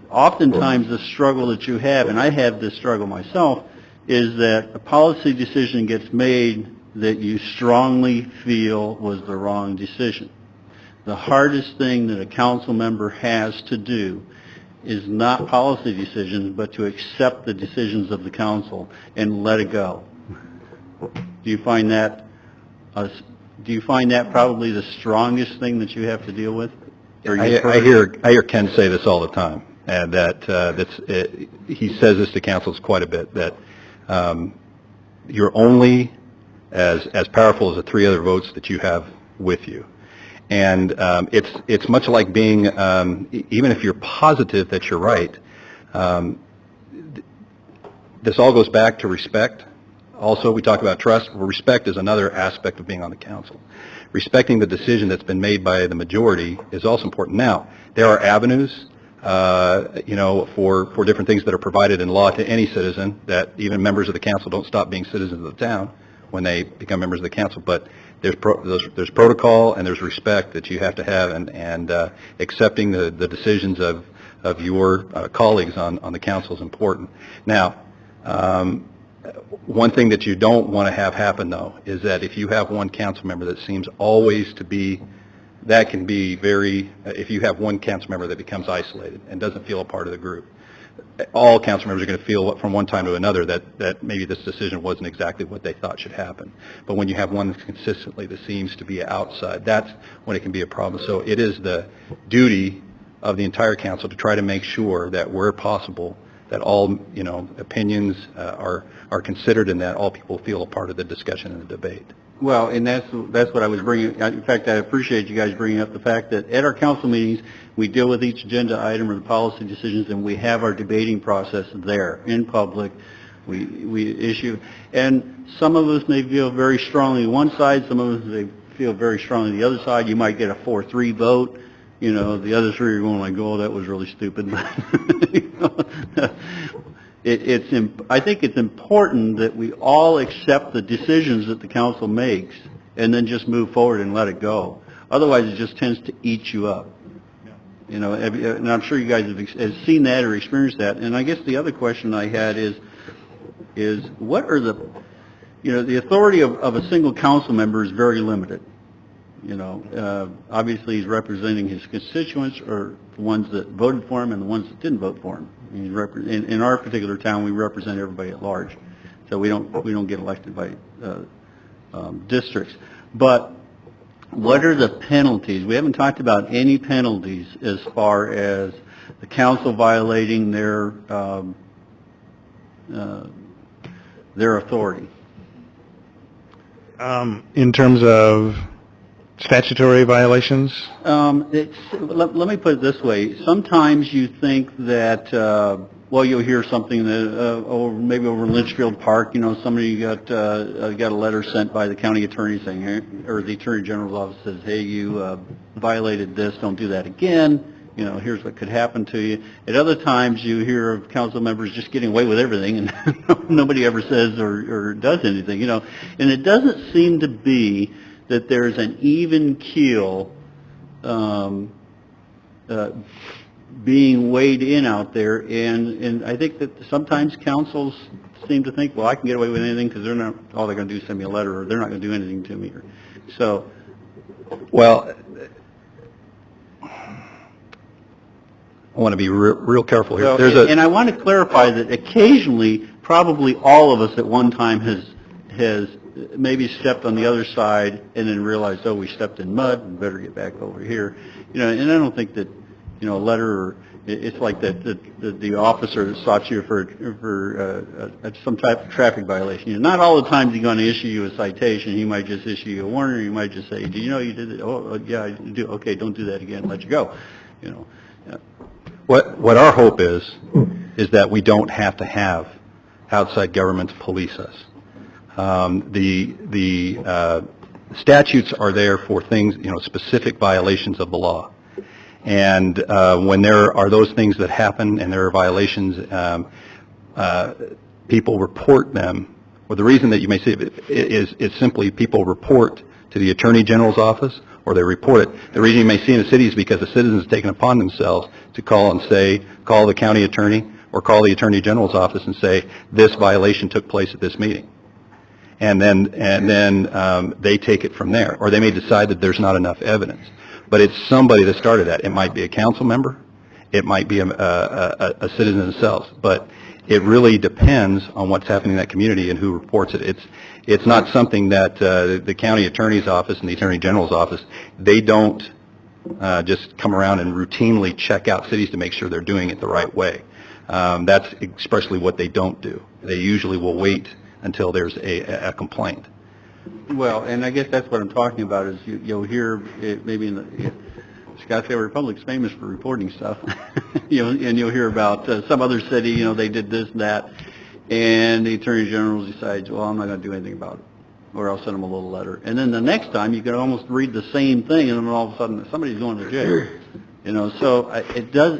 Oftentimes the struggle that you have, and I have this struggle myself, is that a policy decision gets made that you strongly feel was the wrong decision. The hardest thing that a council member has to do is not policy decisions, but to accept the decisions of the council and let it go. Do you find that probably the strongest thing that you have to deal with? I hear Ken say this all the time, and that he says this to councils quite a bit, that you're only as powerful as the three other votes that you have with you. And it's much like being, even if you're positive that you're right, this all goes back to respect. Also, we talk about trust. Well, respect is another aspect of being on the council. Respecting the decision that's been made by the majority is also important. Now, there are avenues, you know, for different things that are provided in law to any citizen, that even members of the council don't stop being citizens of the town when they become members of the council. But there's protocol and there's respect that you have to have, and accepting the decisions of your colleagues on the council is important. Now, one thing that you don't want to have happen, though, is that if you have one council member that seems always to be, that can be very, if you have one council member that becomes isolated and doesn't feel a part of the group, all council members are going to feel from one time to another that maybe this decision wasn't exactly what they thought should happen. But when you have one consistently that seems to be outside, that's when it can be a problem. So it is the duty of the entire council to try to make sure that where possible, that all, you know, opinions are considered, and that all people feel a part of the discussion and the debate. Well, and that's what I was bringing. In fact, I appreciate you guys bringing up the fact that at our council meetings, we deal with each agenda item or the policy decisions, and we have our debating process there in public. We issue, and some of us may feel very strongly one side, some of us may feel very strongly the other side. You might get a 4-3 vote. You know, the other three are going like, oh, that was really stupid. You know, I think it's important that we all accept the decisions that the council makes and then just move forward and let it go. Otherwise, it just tends to eat you up. You know, and I'm sure you guys have seen that or experienced that. And I guess the other question I had is, is what are the, the authority of a single council member is very limited. Obviously he's representing his constituents, or the ones that voted for him and the ones that didn't vote for him. In our particular town, we represent everybody at large, so we don't get elected by districts. But what are the penalties? We haven't talked about any penalties as far as the council violating their authority. In terms of statutory violations? Let me put it this way. Sometimes you think that, you'll hear something that, maybe over in Litchfield Park, somebody got a letter sent by the county attorney saying, or the attorney general's office says, hey, you violated this, don't do that again. Here's what could happen to you. At other times, you hear of council members just getting away with everything, and nobody ever says or does anything. And it doesn't seem to be that there's an even keel being weighed in out there, and I think that sometimes councils seem to think, well, I can get away with anything because they're not all they're going to do is send me a letter, or they're not going to do anything to me. So, well, I want to be real careful here. And I want to clarify that occasionally, probably all of us at one time has maybe stepped on the other side and then realized, oh, we stepped in mud, and better get back over here. And I don't think that, a letter, or it's like that the officer that stops you for some type of traffic violation. Not all the time he's going to issue you a citation. He might just issue you a warning. He might just say, do you know you did it? Oh, yeah, I do. Okay, don't do that again. Let you go. Yeah. What our hope is that we don't have to have outside government to police us. The statutes are there for things, specific violations of the law. And when there are those things that happen and there are violations, people report them. Well, the reason that you may see it is simply people report to the Attorney General's office, or they report it. The reason you may see in the city is because the citizens have taken upon themselves to call the county attorney or call the Attorney General's office and say, this violation took place at this meeting. And then they take it from there. Or they may decide that there's not enough evidence. But it's somebody that started that. It might be a council member. It might be a citizen themselves. But it really depends on what's happening in that community and who reports it. It's not something that the county attorney's office and the Attorney General's office, they don't just come around and routinely check out cities to make sure they're doing it the right way. That's expressly what they don't do. They usually will wait until there's a complaint. Well, and I guess that's what I'm talking about is you'll hear maybe in the Scottsdale Republic's famous for reporting stuff, and you'll hear about some other city, they did this and that, and the Attorney General decides, well, I'm not going to do anything about it, or I'll send them a little letter. And then the next time you can almost read the same thing, and then all of a sudden somebody's going to jail. So it does,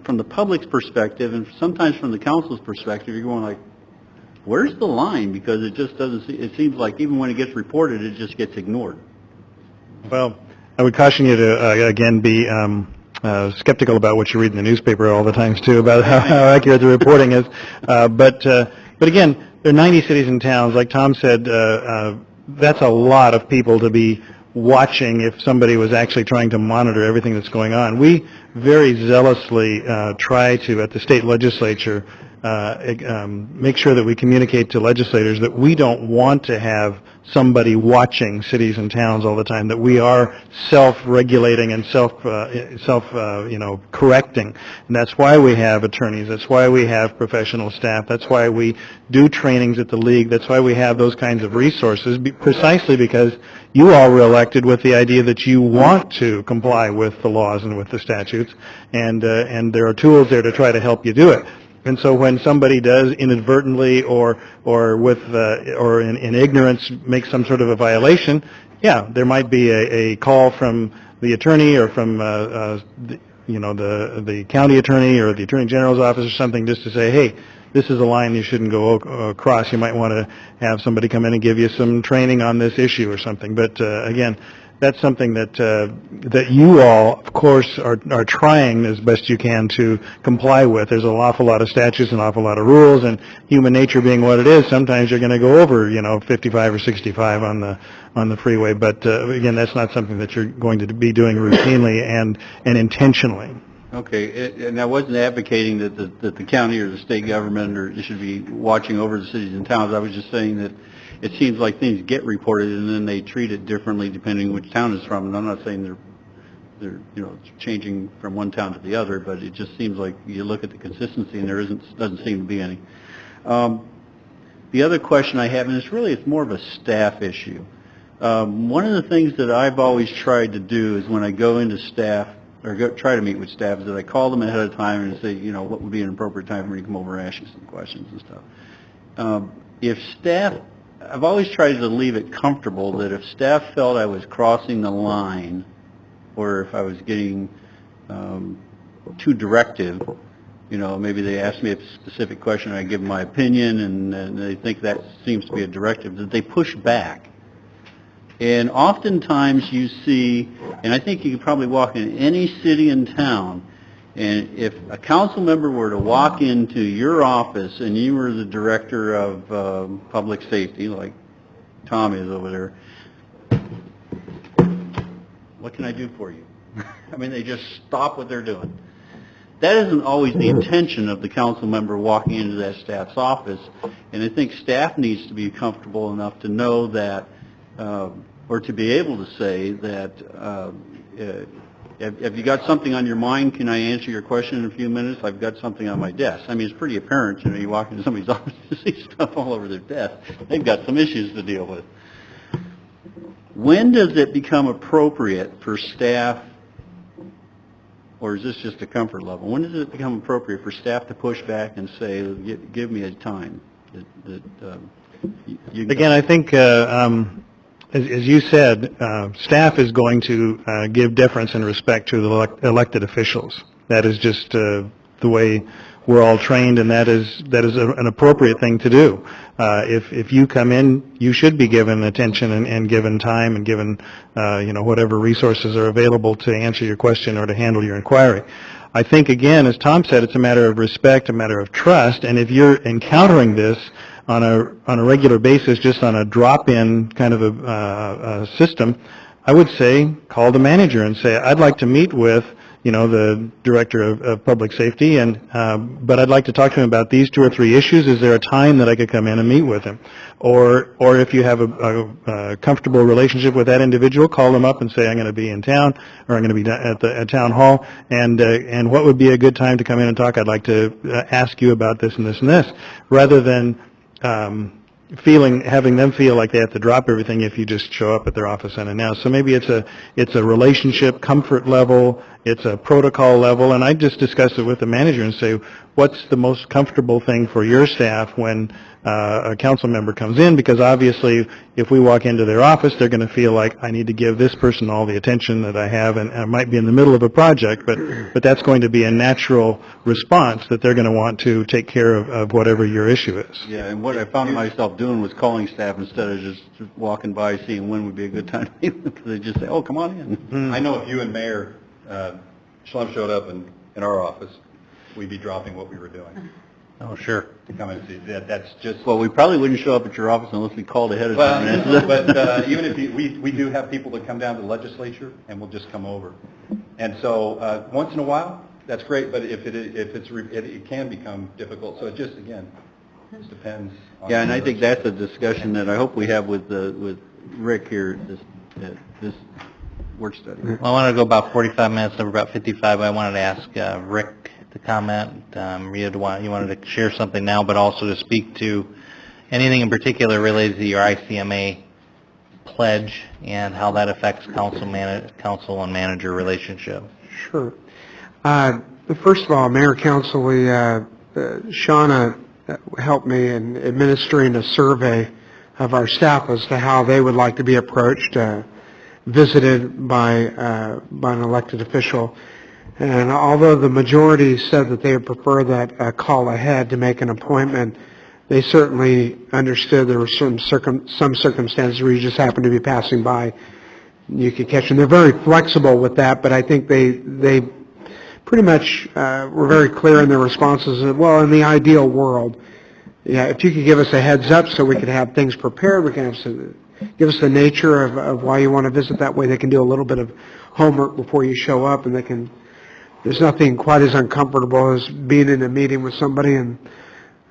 from the public's perspective, and sometimes from the council's perspective, you're going like, where's the line? Because it just doesn't, it seems like even when it gets reported, it just gets ignored. Well, I would caution you to, again, be skeptical about what you read in the newspaper all the times, too, about how accurate the reporting is. But again, there are 90 cities and towns. Like Tom said, that's a lot of people to be watching if somebody was actually trying to monitor everything that's going on. We very zealously try to, at the state legislature, make sure that we communicate to legislators that we don't want to have somebody watching cities and towns all the time, that we are self-regulating and correcting. And that's why we have attorneys. That's why we have professional staff. That's why we do trainings at the league. That's why we have those kinds of resources, precisely because you all were elected with the idea that you want to comply with the laws and with the statutes, and there are tools there to try to help you do it. And so when somebody does inadvertently or in ignorance make some sort of a violation, yeah, there might be a call from the attorney or from the county attorney or the Attorney General's office or something, just to say, hey, this is a line you shouldn't go across. You might want to have somebody come in and give you some training on this issue or something. But again, that's something that you all, of course, are trying as best you can to comply with. There's an awful lot of statutes, an awful lot of rules, and human nature being what it is, sometimes you're going to go over, 55 or 65 on the freeway. But again, that's not something that you're going to be doing routinely and intentionally. Okay, and I wasn't advocating that the county or the state government or should be watching over the cities and towns. I was just saying that it seems like things get reported and then they treat it differently depending which town it's from. And I'm not saying they're changing from one town to the other, but it just seems like you look at the consistency and doesn't seem to be any. The other question I have, and it's more of a staff issue. One of the things that I've always tried to do is when I go into staff or try to meet with staff is that I call them ahead of time and say, what would be an appropriate time for me to come over and ask you some questions and stuff. If staff, I've always tried to leave it comfortable that if staff felt I was crossing the line or if I was getting too directive, maybe they ask me a specific question and I give them my opinion and they think that seems to be a directive, that they push back. And oftentimes you see, and I think you could probably walk in any city and town, and if a council member were to walk into your office and you were the director of public safety, like Tom is over there, what can I do for you? I mean, they just stop what they're doing. That isn't always the intention of the council member walking into that staff's office, and I think staff needs to be comfortable enough to know that or to be able to say that, have you got something on your mind? Can I answer your question in a few minutes? I've got something on my desk. I mean, it's pretty apparent, you walk into somebody's office and see stuff all over their desk. They've got some issues to deal with. When does it become appropriate for staff, or is this just a comfort level? When does it become appropriate for staff to push back and say, give me a time? Again, I think, as you said, staff is going to give deference and respect to the elected officials. That is just the way we're all trained, and that is an appropriate thing to do. If you come in, you should be given attention and given time and given whatever resources are available to answer your question or to handle your inquiry. I think, again, as Tom said, it's a matter of respect, a matter of trust, and if you're encountering this on a regular basis, just on a drop-in kind of a system, I would say call the manager and say, I'd like to meet with the director of public safety, but I'd like to talk to him about these 2 or 3 issues. Is there a time that I could come in and meet with him? Or if you have a comfortable relationship with that individual, call them up and say, I'm going to be in town, or I'm going to be at town hall, and what would be a good time to come in and talk? I'd like to ask you about this and this and this, rather than having them feel like they have to drop everything if you just show up at their office unannounced. So maybe it's a relationship comfort level, it's a protocol level, and I just discuss it with the manager and say, what's the most comfortable thing for your staff when a council member comes in? Because obviously, if we walk into their office, they're going to feel like I need to give this person all the attention that I have, and I might be in the middle of a project, but that's going to be a natural response that they're going to want to take care of whatever your issue is. Yeah, and what I found myself doing was calling staff instead of just walking by, seeing when would be a good time to meet them, because they just say, oh, come on in. I know if you and Mayor Schlem showed up in our office, we'd be dropping what we were doing Oh, sure. to come and see. That's just... Well, we probably wouldn't show up at your office unless we called ahead of Well, time. but even if we do have people that come down to the legislature and will just come over. And so once in a while, that's great, but it can become difficult. So it just, again, just depends on... Yeah, and I think that's a discussion that I hope we have with Rick here, this work study. Well, I wanted to go about 45 minutes, over about 55. I wanted to ask Rick to comment. Rita, you wanted to share something now, but also to speak to anything in particular related to your ICMA pledge and how that affects council and manager relationship. Sure. First of all, Mayor, Council, Shauna helped me in administering a survey of our staff as to how they would like to be approached, visited by an elected official. And although the majority said that they would prefer that call ahead to make an appointment, they certainly understood there were some circumstances where you just happened to be passing by you could catch them. They're very flexible with that, but I think they pretty much were very clear in their responses. Well, in the ideal world, yeah, if you could give us a heads up so we could have things prepared, we can give us the nature of why you want to visit. That way they can do a little bit of homework before you show up, and there's nothing quite as uncomfortable as being in a meeting with somebody and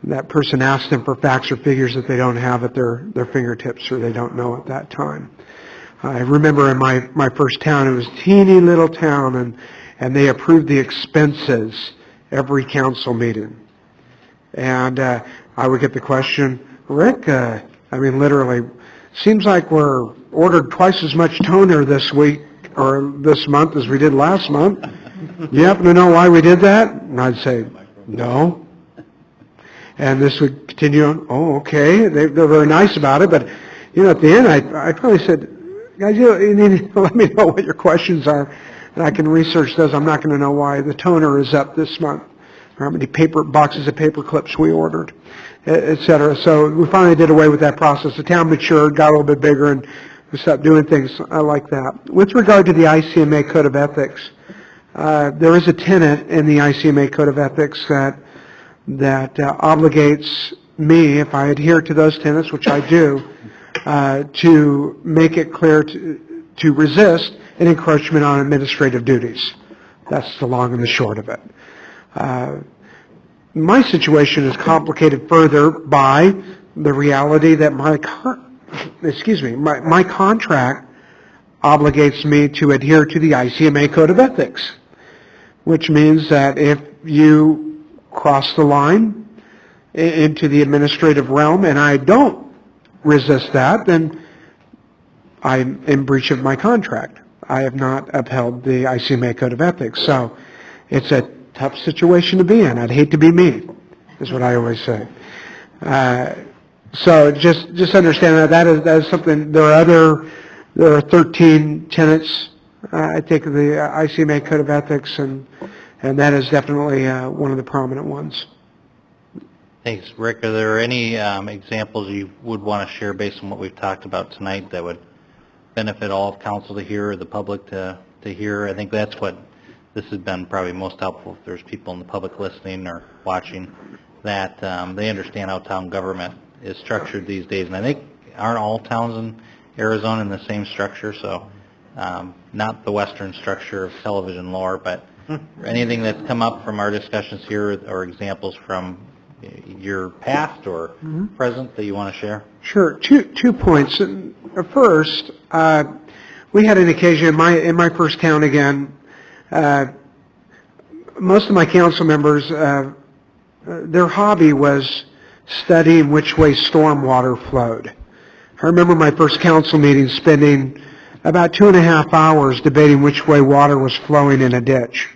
that person asks them for facts or figures that they don't have at their fingertips or they don't know at that time. I remember in my first town, it was a teeny little town, and they approved the expenses every council meeting. And I would get the question, Rick, literally, seems like we're ordered twice as much toner this week or this month as we did last month. You happen to know why we did that? And I'd say, no. And this would continue on, oh, okay. They're very nice about it, but, at the end, I probably said, guys, you need to let me know what your questions are, and I can research those. I'm not going to know why the toner is up this month, or how many boxes of paper clips we ordered, et cetera. So we finally did away with that process. The town matured, got a little bit bigger, and we stopped doing things like that. With regard to the ICMA Code of Ethics, there is a tenet in the ICMA Code of Ethics that obligates me, if I adhere to those tenets, which I do, to make it clear to resist an encroachment on administrative duties. That's the long and the short of it. My situation is complicated further by the reality that my contract obligates me to adhere to the ICMA Code of Ethics, which means that if you cross the line into the administrative realm and I don't resist that, then I'm in breach of my contract. I have not upheld the ICMA Code of Ethics. So it's a tough situation to be in. I'd hate to be me, is what I always say. So just understand that is something. There are 13 tenets, I think, of the ICMA Code of Ethics, and that is definitely one of the prominent ones. Thanks, Rick. Are there any examples you would want to share based on what we've talked about tonight that would benefit all of council to hear or the public to hear? I think that's what this has been probably most helpful. If there's people in the public listening or watching, that they understand how town government is structured these days. And I think aren't all towns in Arizona in the same structure, so not the Western structure of television lore, but anything that's come up from our discussions here or examples from your past or present that you want to share? Sure. Two points. First, we had an occasion in my first town again. Most of my council members, their hobby was studying which way stormwater flowed. I remember my first council meeting spending about 2.5 hours debating which way water was flowing in a ditch.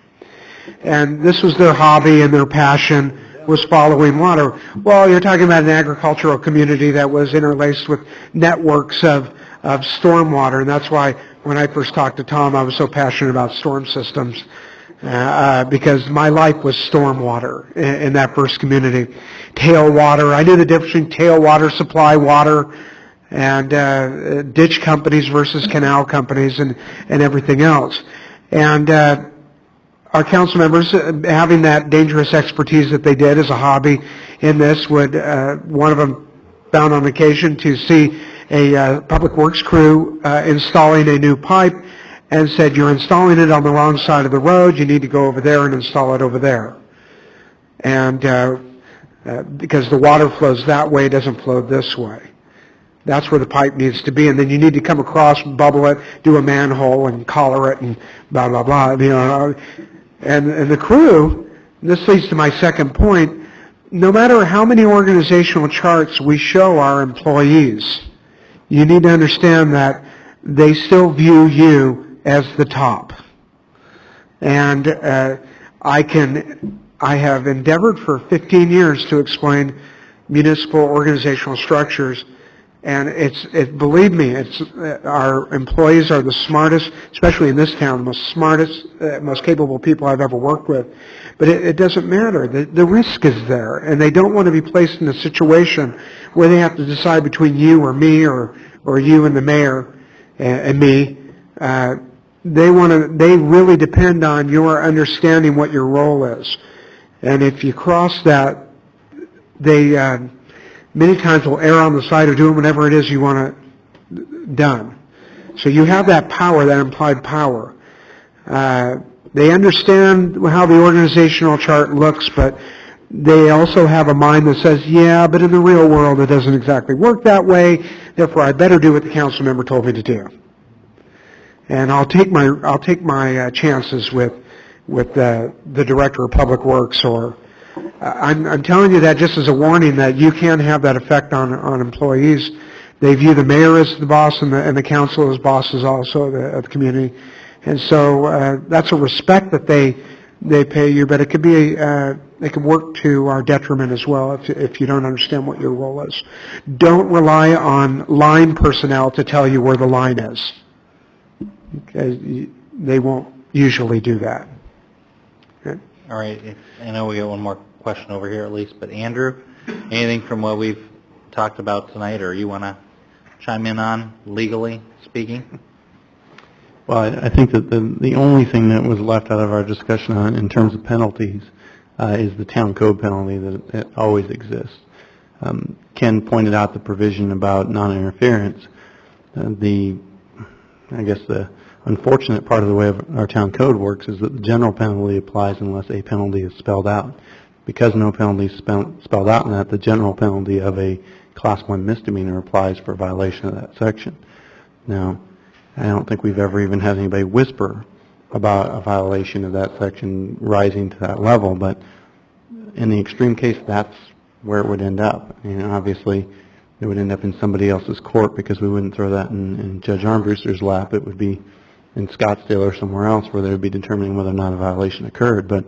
And this was their hobby, and their passion was following water. Well, you're talking about an agricultural community that was interlaced with networks of stormwater, and that's why when I first talked to Tom, I was so passionate about storm systems, because my life was stormwater in that first community. Tailwater, I knew the difference between tailwater, supply water, and ditch companies versus canal companies and everything else. And our council members, having that dangerous expertise that they did as a hobby in this, would one of them found on occasion to see a public works crew installing a new pipe and said, you're installing it on the wrong side of the road, you need to go over there and install it over there. And because the water flows that way, it doesn't flow this way. That's where the pipe needs to be, and then you need to come across, bubble it, do a manhole, and collar it, and blah, blah, blah. And the crew, this leads to my second point, no matter how many organizational charts we show our employees, you need to understand that they still view you as the top. And I have endeavored for 15 years to explain municipal organizational structures. And believe me, our employees are the smartest, especially in this town, the most smartest, most capable people I've ever worked with. But it doesn't matter. The risk is there, and they don't want to be placed in a situation where they have to decide between you or me or you and the mayor and me They really depend on your understanding what your role is. And if you cross that, they many times will err on the side of doing whatever it is you want it done. So you have that power, that implied power. They understand how the organizational chart looks, but they also have a mind that says, yeah, but in the real world it doesn't exactly work that way, therefore I better do what the council member told me to do. And I'll take my chances with the director of public works, or I'm telling you that just as a warning that you can have that effect on employees. They view the mayor as the boss and the council as bosses also of the community, and so that's a respect that they pay you. But it could be it could work to our detriment as well if you don't understand what your role is. Don't rely on line personnel to tell you where the line is. Okay, they won't usually do that. Okay. All right, I know we got one more question over here at least, but Andrew, anything from what we've talked about tonight, or you want to chime in on legally speaking? Well, I think that the only thing that was left out of our discussion on in terms of penalties is the town code penalty that always exists. Ken pointed out the provision about non-interference. I guess the unfortunate part of the way our town code works is that the general penalty applies unless a penalty is spelled out. Because no penalty is spelled out in that, the general penalty of a Class 1 misdemeanor applies for violation of that section. Now, I don't think we've ever even had anybody whisper about a violation of that section rising to that level, but in the extreme case, that's where it would end up. Obviously, it would end up in somebody else's court because we wouldn't throw that in Judge Armbruster's lap. It would be in Scottsdale or somewhere else where they would be determining whether or not a violation occurred. But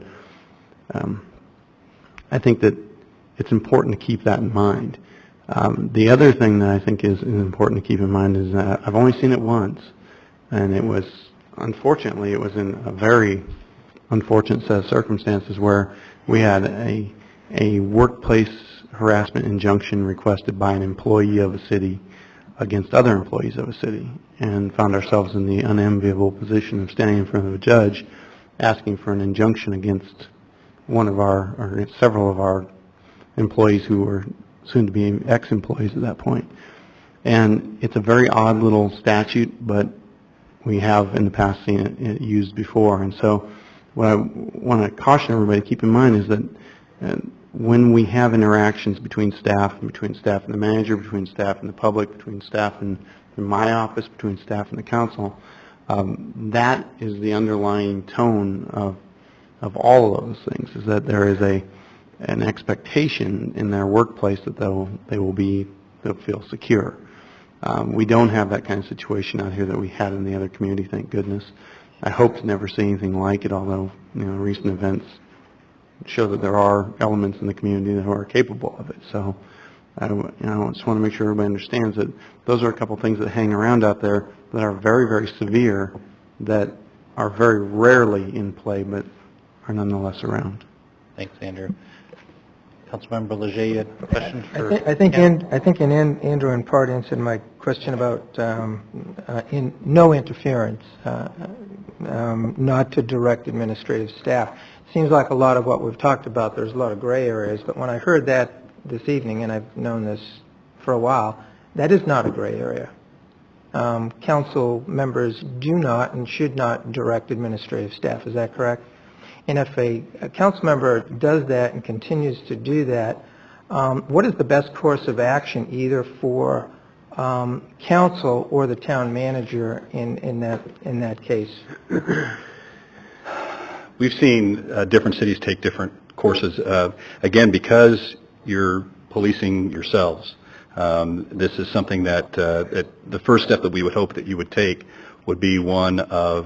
I think that it's important to keep that in mind. The other thing that I think is important to keep in mind is that I've only seen it once, and it was, unfortunately, it was in a very unfortunate set of circumstances where we had a workplace harassment injunction requested by an employee of a city against other employees of a city, and found ourselves in the unenviable position of standing in front of a judge asking for an injunction against one of our, or several of our employees who were soon to be ex-employees at that point. And it's a very odd little statute, but we have in the past seen it used before. And so what I want to caution everybody to keep in mind is that when we have interactions between staff and the manager, between staff and the public, between staff and my office, between staff and the council, that is the underlying tone of all of those things, is that there is an expectation in their workplace that they'll feel secure. We don't have that kind of situation out here that we had in the other community, thank goodness. I hope to never see anything like it, although recent events show that there are elements in the community that are capable of it. So I just want to make sure everybody understands that those are a couple things that hang around out there that are very, very severe, that are very rarely in play, but are nonetheless around. Thanks, Andrew. Councilmember Leger, you had a question for I think Ken? Andrew in part answered my question about no interference, not to direct administrative staff. Seems like a lot of what we've talked about, there's a lot of gray areas, but when I heard that this evening, and I've known this for a while, that is not a gray area. Council members do not and should not direct administrative staff, is that correct? And if a council member does that and continues to do that, what is the best course of action either for council or the town manager in that case? We've seen different cities take different courses. Again, because you're policing yourselves, this is something that the first step that we would hope that you would take would be one of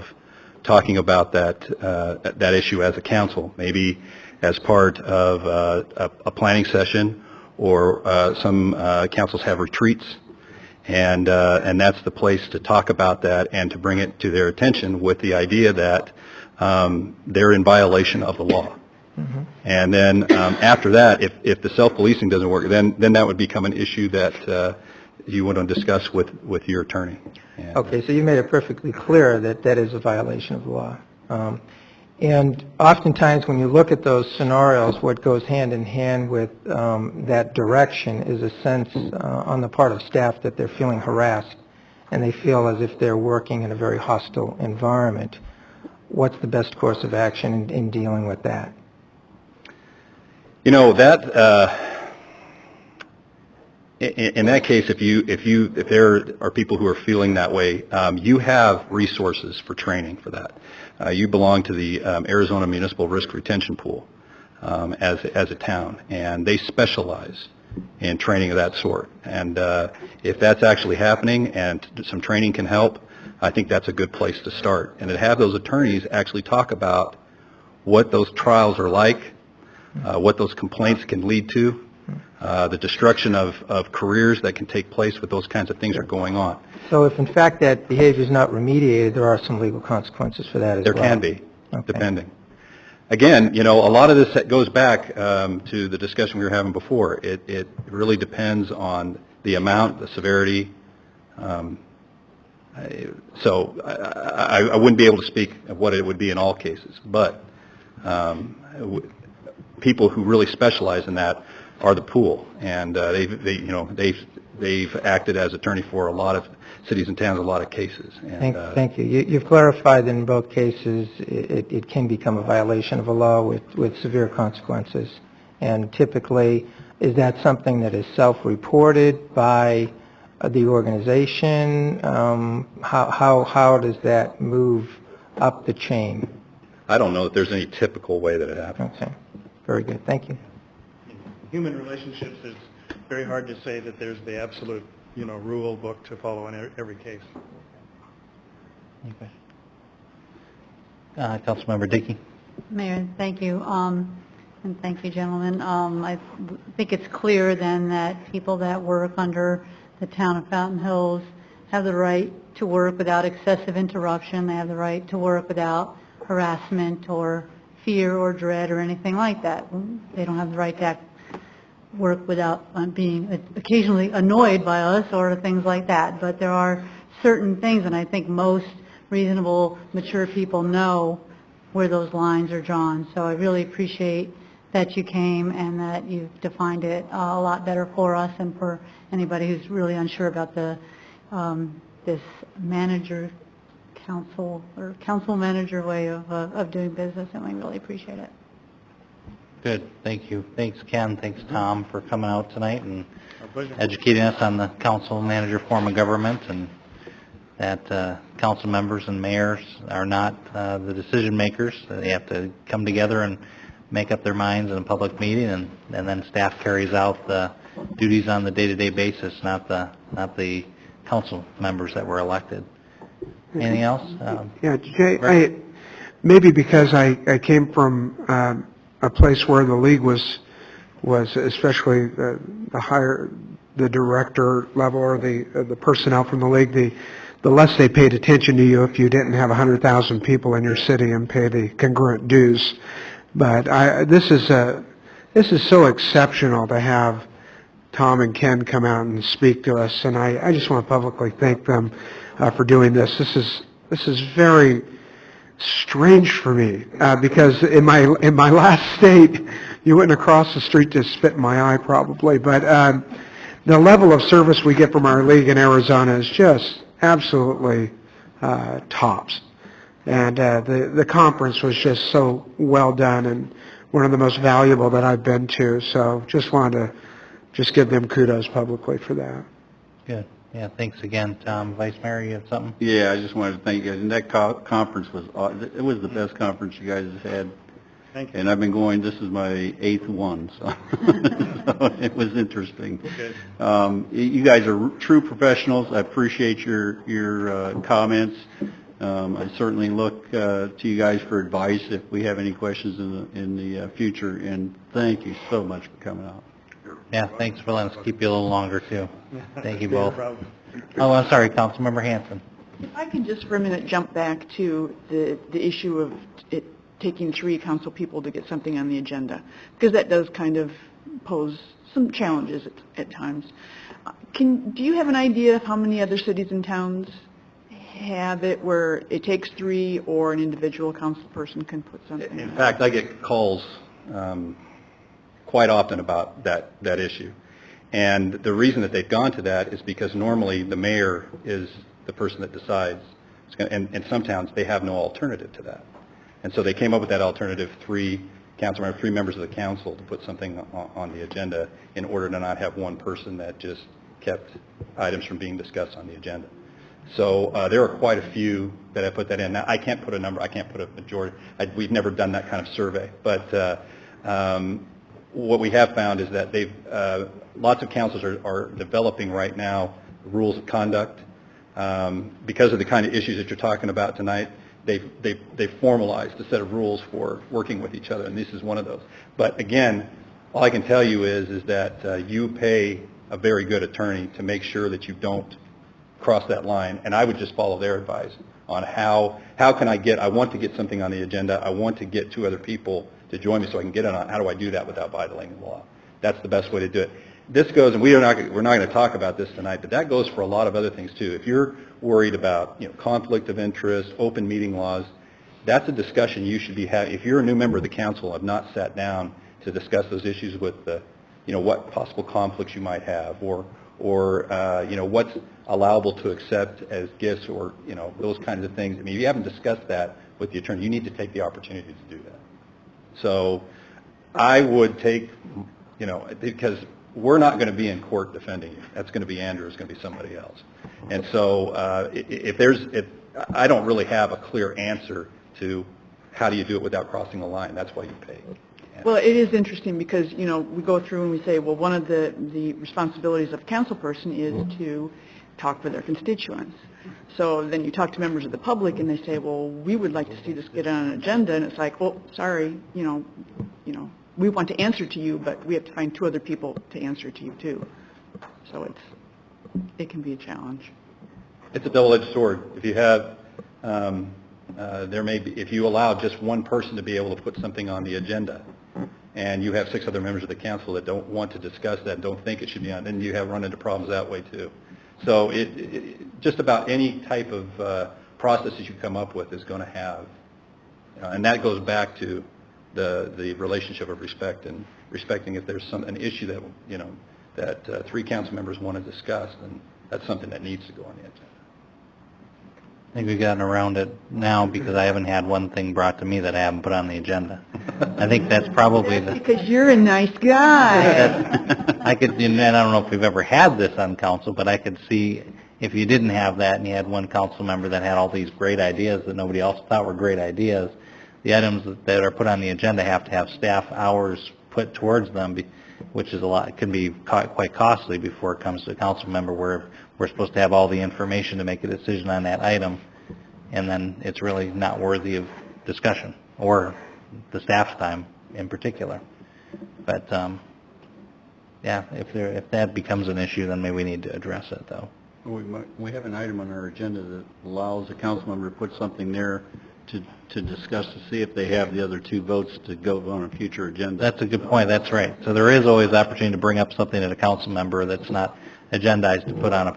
talking about that issue as a council, maybe as part of a planning session, or some councils have retreats, and that's the place to talk about that and to bring it to their attention with the idea that they're in violation of the law. Mm-hmm. And then after that, if the self-policing doesn't work, then that would become an issue that you want to discuss with your attorney. And, Okay, so you made it perfectly clear that that is a violation of the law. And oftentimes, when you look at those scenarios, what goes hand in hand with that direction is a sense on the part of staff that they're feeling harassed, and they feel as if they're working in a very hostile environment. What's the best course of action in dealing with that? You know, that, in that case, if there are people who are feeling that way, you have resources for training for that. You belong to the Arizona Municipal Risk Retention Pool as a town, and they specialize in training of that sort. And if that's actually happening and some training can help, I think that's a good place to start. And to have those attorneys actually talk about what those trials are like, what those complaints can lead to, the destruction of careers that can take place with those kinds of things are going on. So if in fact that behavior is not remediated, there are some legal consequences for that as well? There can be, Okay. depending. Again, you know, a lot of this goes back to the discussion we were having before. It really depends on the amount, the severity. So I wouldn't be able to speak of what it would be in all cases, but people who really specialize in that are the pool, and they've acted as attorney for a lot of cities and towns, a lot of cases. And, Thank you. You've clarified that in both cases it can become a violation of a law with severe consequences. And typically, is that something that is self-reported by the organization? How does that move up the chain? I don't know that there's any typical way that it happens. Okay. Very good. Thank you. Human relationships, it's very hard to say that there's the absolute, rule book to follow in every case. Okay. Councilmember Dickey. Mayor, thank you, and thank you, gentlemen. I think it's clear then that people that work under the town of Fountain Hills have the right to work without excessive interruption. They have the right to work without harassment or fear or dread or anything like that. They don't have the right to work without being occasionally annoyed by us or things like that. But there are certain things, and I think most reasonable, mature people know where those lines are drawn. So I really appreciate that you came and that you've defined it a lot better for us and for anybody who's really unsure about the this manager council or council manager way of doing business, and we really appreciate it. Good. Thank you. Thanks, Ken. Thanks, Tom, for coming out tonight and Our pleasure. educating us on the council manager form of government, and that council members and mayors are not the decision makers. They have to come together and make up their minds in a public meeting, and then staff carries out the duties on the day-to-day basis, not the council members that were elected. Anything else? Yeah, Jay, maybe because I came from a place where the league was especially the director level or the personnel from the league, the less they paid attention to you if you didn't have 100,000 people in your city and pay the congruent dues. But this is so exceptional to have Tom and Ken come out and speak to us, and I just want to publicly thank them for doing this. This is very strange for me because in my last state, you wouldn't have crossed the street to spit in my eye probably. But the level of service we get from our league in Arizona is just absolutely tops. And the conference was just so well done and one of the most valuable that I've been to. So just wanted to just give them kudos publicly for that. Good. Yeah, thanks again, Tom. Vice Mayor, you have something? Yeah, I just wanted to thank you guys. And that conference was the best conference you guys have had. Thank you. And I've been going, this is my 8th one, so, so it was interesting. Okay. You guys are true professionals. I appreciate your comments. I certainly look to you guys for advice if we have any questions in the future. And thank you so much for coming out. Yeah, thanks for letting us keep you a little longer, too. Thank you No both. problem. Oh, I'm sorry, Councilmember Hanson. If I can just for a minute jump back to the issue of it taking 3 council people to get something on the agenda, because that does kind of pose some challenges at times. Do you have an idea of how many other cities and towns have it where it takes 3 or an individual council person can put something? In fact, I get calls quite often about that issue. And the reason that they've gone to that is because normally the mayor is the person that decides. And in some towns, they have no alternative to that. And so they came up with that alternative, 3 members of the council to put something on the agenda in order to not have one person that just kept items from being discussed on the agenda. So there are quite a few that have put that in. Now, I can't put a number, I can't put a majority. We've never done that kind of survey. But what we have found is that lots of councils are developing right now rules of conduct. Because of the kind of issues that you're talking about tonight, they've formalized a set of rules for working with each other, and this is one of those. But again, all I can tell you is that you pay a very good attorney to make sure that you don't cross that line, and I would just follow their advice on how can I want to get something on the agenda, I want to get 2 other people to join me so I can get it on. How do I do that without violating the law? That's the best way to do it. This goes, and we're not going to talk about this tonight, but that goes for a lot of other things too. If you're worried about conflict of interest, open meeting laws, that's a discussion you should be having. If you're a new member of the council, have not sat down to discuss those issues with what possible conflicts you might have, or what's allowable to accept as gifts, or those kinds of things. I mean, if you haven't discussed that with the attorney, you need to take the opportunity to do that. So I would take, because we're not going to be in court defending you. That's going to be Andrew. It's going to be somebody else. And so I don't really have a clear answer to how do you do it without crossing the line. That's why you pay. Well, it is interesting because, we go through and we say, well, one of the responsibilities of a council person is to talk for their constituents. So then you talk to members of the public and they say, well, we would like to see this get on an agenda. And it's like, well, sorry, we want to answer to you, but we have to find 2 other people to answer to you too. So it can be a challenge. It's a double-edged sword. If you have, if you allow just one person to be able to put something on the agenda, and you have 6 other members of the council that don't want to discuss that, don't think it should be on, then you have run into problems that way too. So just about any type of process that you come up with is going to have, and that goes back to the relationship of respect and respecting if there's an issue that that 3 council members want to discuss, then that's something that needs to go on the agenda. I think we've gotten around it now because I haven't had one thing brought to me that I haven't put on the agenda. I think that's probably because you're a nice guy. I don't know if we've ever had this on council, but I could see if you didn't have that and you had one council member that had all these great ideas that nobody else thought were great ideas, the items that are put on the agenda have to have staff hours put towards them, which is a lot. It can be quite costly before it comes to a council member where we're supposed to have all the information to make a decision on that item, and then it's really not worthy of discussion or the staff's time in particular. But yeah, if that becomes an issue, then maybe we need to address it, though. We have an item on our agenda that allows a council member to put something there to discuss to see if they have the other 2 votes to go on a future agenda. That's a good point. That's right. So there is always the opportunity to bring up something at a council member that's not agendized to put on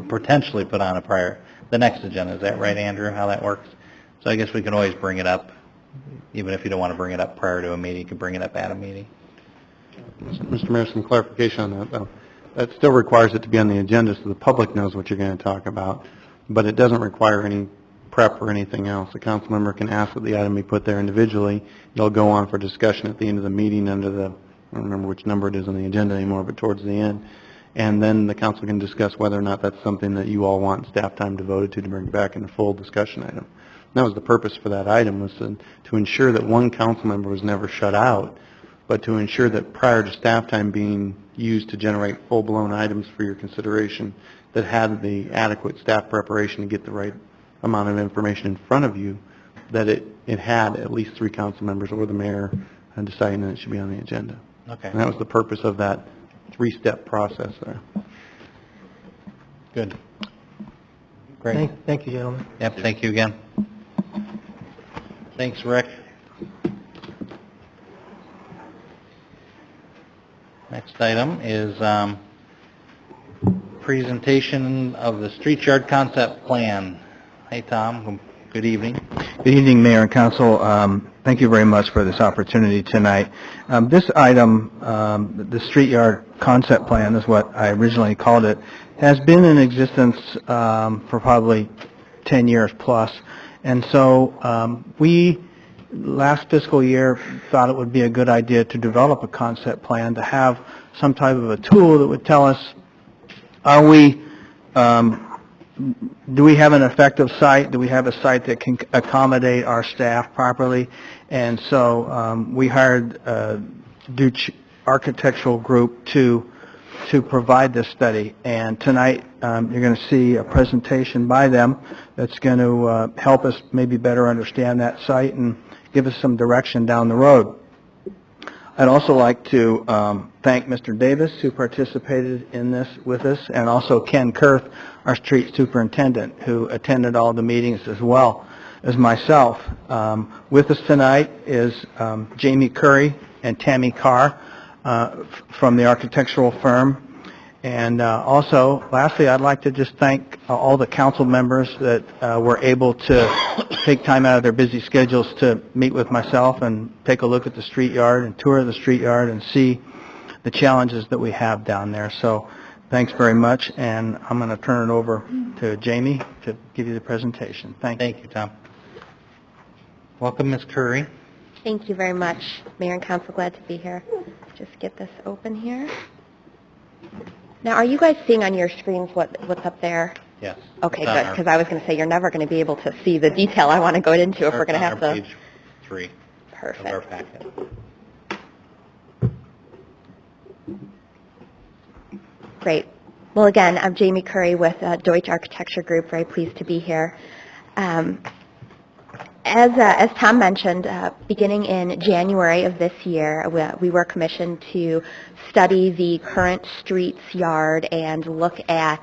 potentially put on the next agenda. Is that right, Andrew, how that works? So I guess we can always bring it up, even if you don't want to bring it up prior to a meeting, you can bring it up at a meeting. Mr. Mayor, some clarification on that, though. That still requires it to be on the agenda so the public knows what you're going to talk about, but it doesn't require any prep or anything else. A council member can ask that the item be put there individually. It'll go on for discussion at the end of the meeting under I don't remember which number it is on the agenda anymore, but towards the end. And then the council can discuss whether or not that's something that you all want staff time devoted to bring back in a full discussion item. And that was the purpose for that item, was to ensure that one council member was never shut out, but to ensure that prior to staff time being used to generate full-blown items for your consideration that had the adequate staff preparation to get the right amount of information in front of you, that it had at least 3 council members or the mayor deciding that it should be on the agenda. Okay. And that was the purpose of that 3-step process there. Good. Great. Thank you, gentlemen. Yep, thank you again. Thanks, Rick. Next item is presentation of the street yard concept plan. Hey, Tom, good evening. Good evening, Mayor and Council. Thank you very much for this opportunity tonight. This item, the street yard concept plan is what I originally called it, has been in existence for probably 10 years plus. And so we, last fiscal year, thought it would be a good idea to develop a concept plan, to have some type of a tool that would tell us, are we, do we have an effective site? Do we have a site that can accommodate our staff properly? And so we hired Deutsch Architectural Group to provide this study. And tonight you're going to see a presentation by them that's going to help us maybe better understand that site and give us some direction down the road. I'd also like to thank Mr. Davis, who participated in this with us, and also Ken Kurth, our street superintendent, who attended all the meetings as well as myself. With us tonight is Jamie Curry and Tammy Carr from the architectural firm. And also, lastly, I'd like to just thank all the council members that were able to take time out of their busy schedules to meet with myself and take a look at the street yard and tour the street yard and see the challenges that we have down there. So thanks very much, and I'm going to turn it over to Jamie to give you the presentation. Thank you. Thank you, Tom. Welcome, Ms. Curry. Thank you very much, Mayor and Council. Glad to be here. Just get this open here. Now, are you guys seeing on your screens what's up there? Yes. Okay, good, because I was going to say you're never going to be able to see the detail I want to go into if we're going to have to... Page 3 Perfect. of our packet. Great. Well, again, I'm Jamie Curry with Deutsch Architecture Group. Very pleased to be here. As Tom mentioned, beginning in January of this year, we were commissioned to study the current streets yard and look at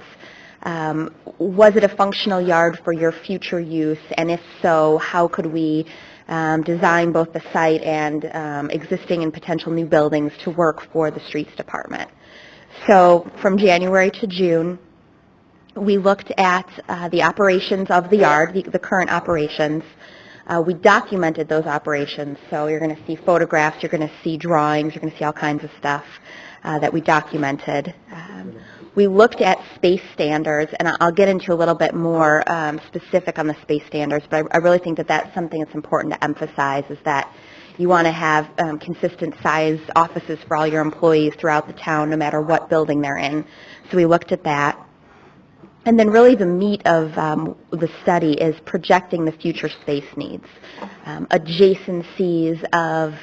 was it a functional yard for your future use, and if so, how could we design both the site and existing and potential new buildings to work for the streets department. So from January to June, we looked at the operations of the yard, the current operations. We documented those operations, so you're going to see photographs, you're going to see drawings, you're going to see all kinds of stuff that we documented. We looked at space standards, and I'll get into a little bit more specific on the space standards, but I really think that that's something that's important to emphasize, is that you want to have consistent size offices for all your employees throughout the town, no matter what building they're in. So we looked at that. And then really the meat of the study is projecting the future space needs, adjacencies of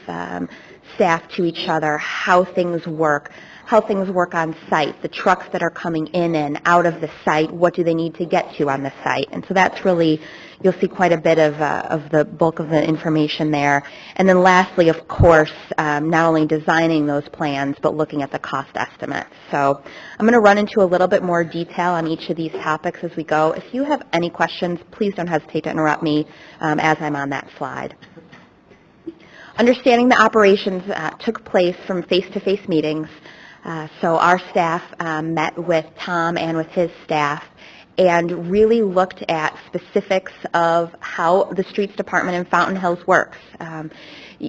staff to each other, how things work on site, the trucks that are coming in and out of the site, what do they need to get to on the site. And so that's really, you'll see quite a bit of the bulk of the information there. And then lastly, of course, not only designing those plans, but looking at the cost estimates. So I'm going to run into a little bit more detail on each of these topics as we go. If you have any questions, please don't hesitate to interrupt me as I'm on that slide. Understanding the operations took place from face-to-face meetings. So our staff met with Tom and with his staff and really looked at specifics of how the streets department in Fountain Hills works.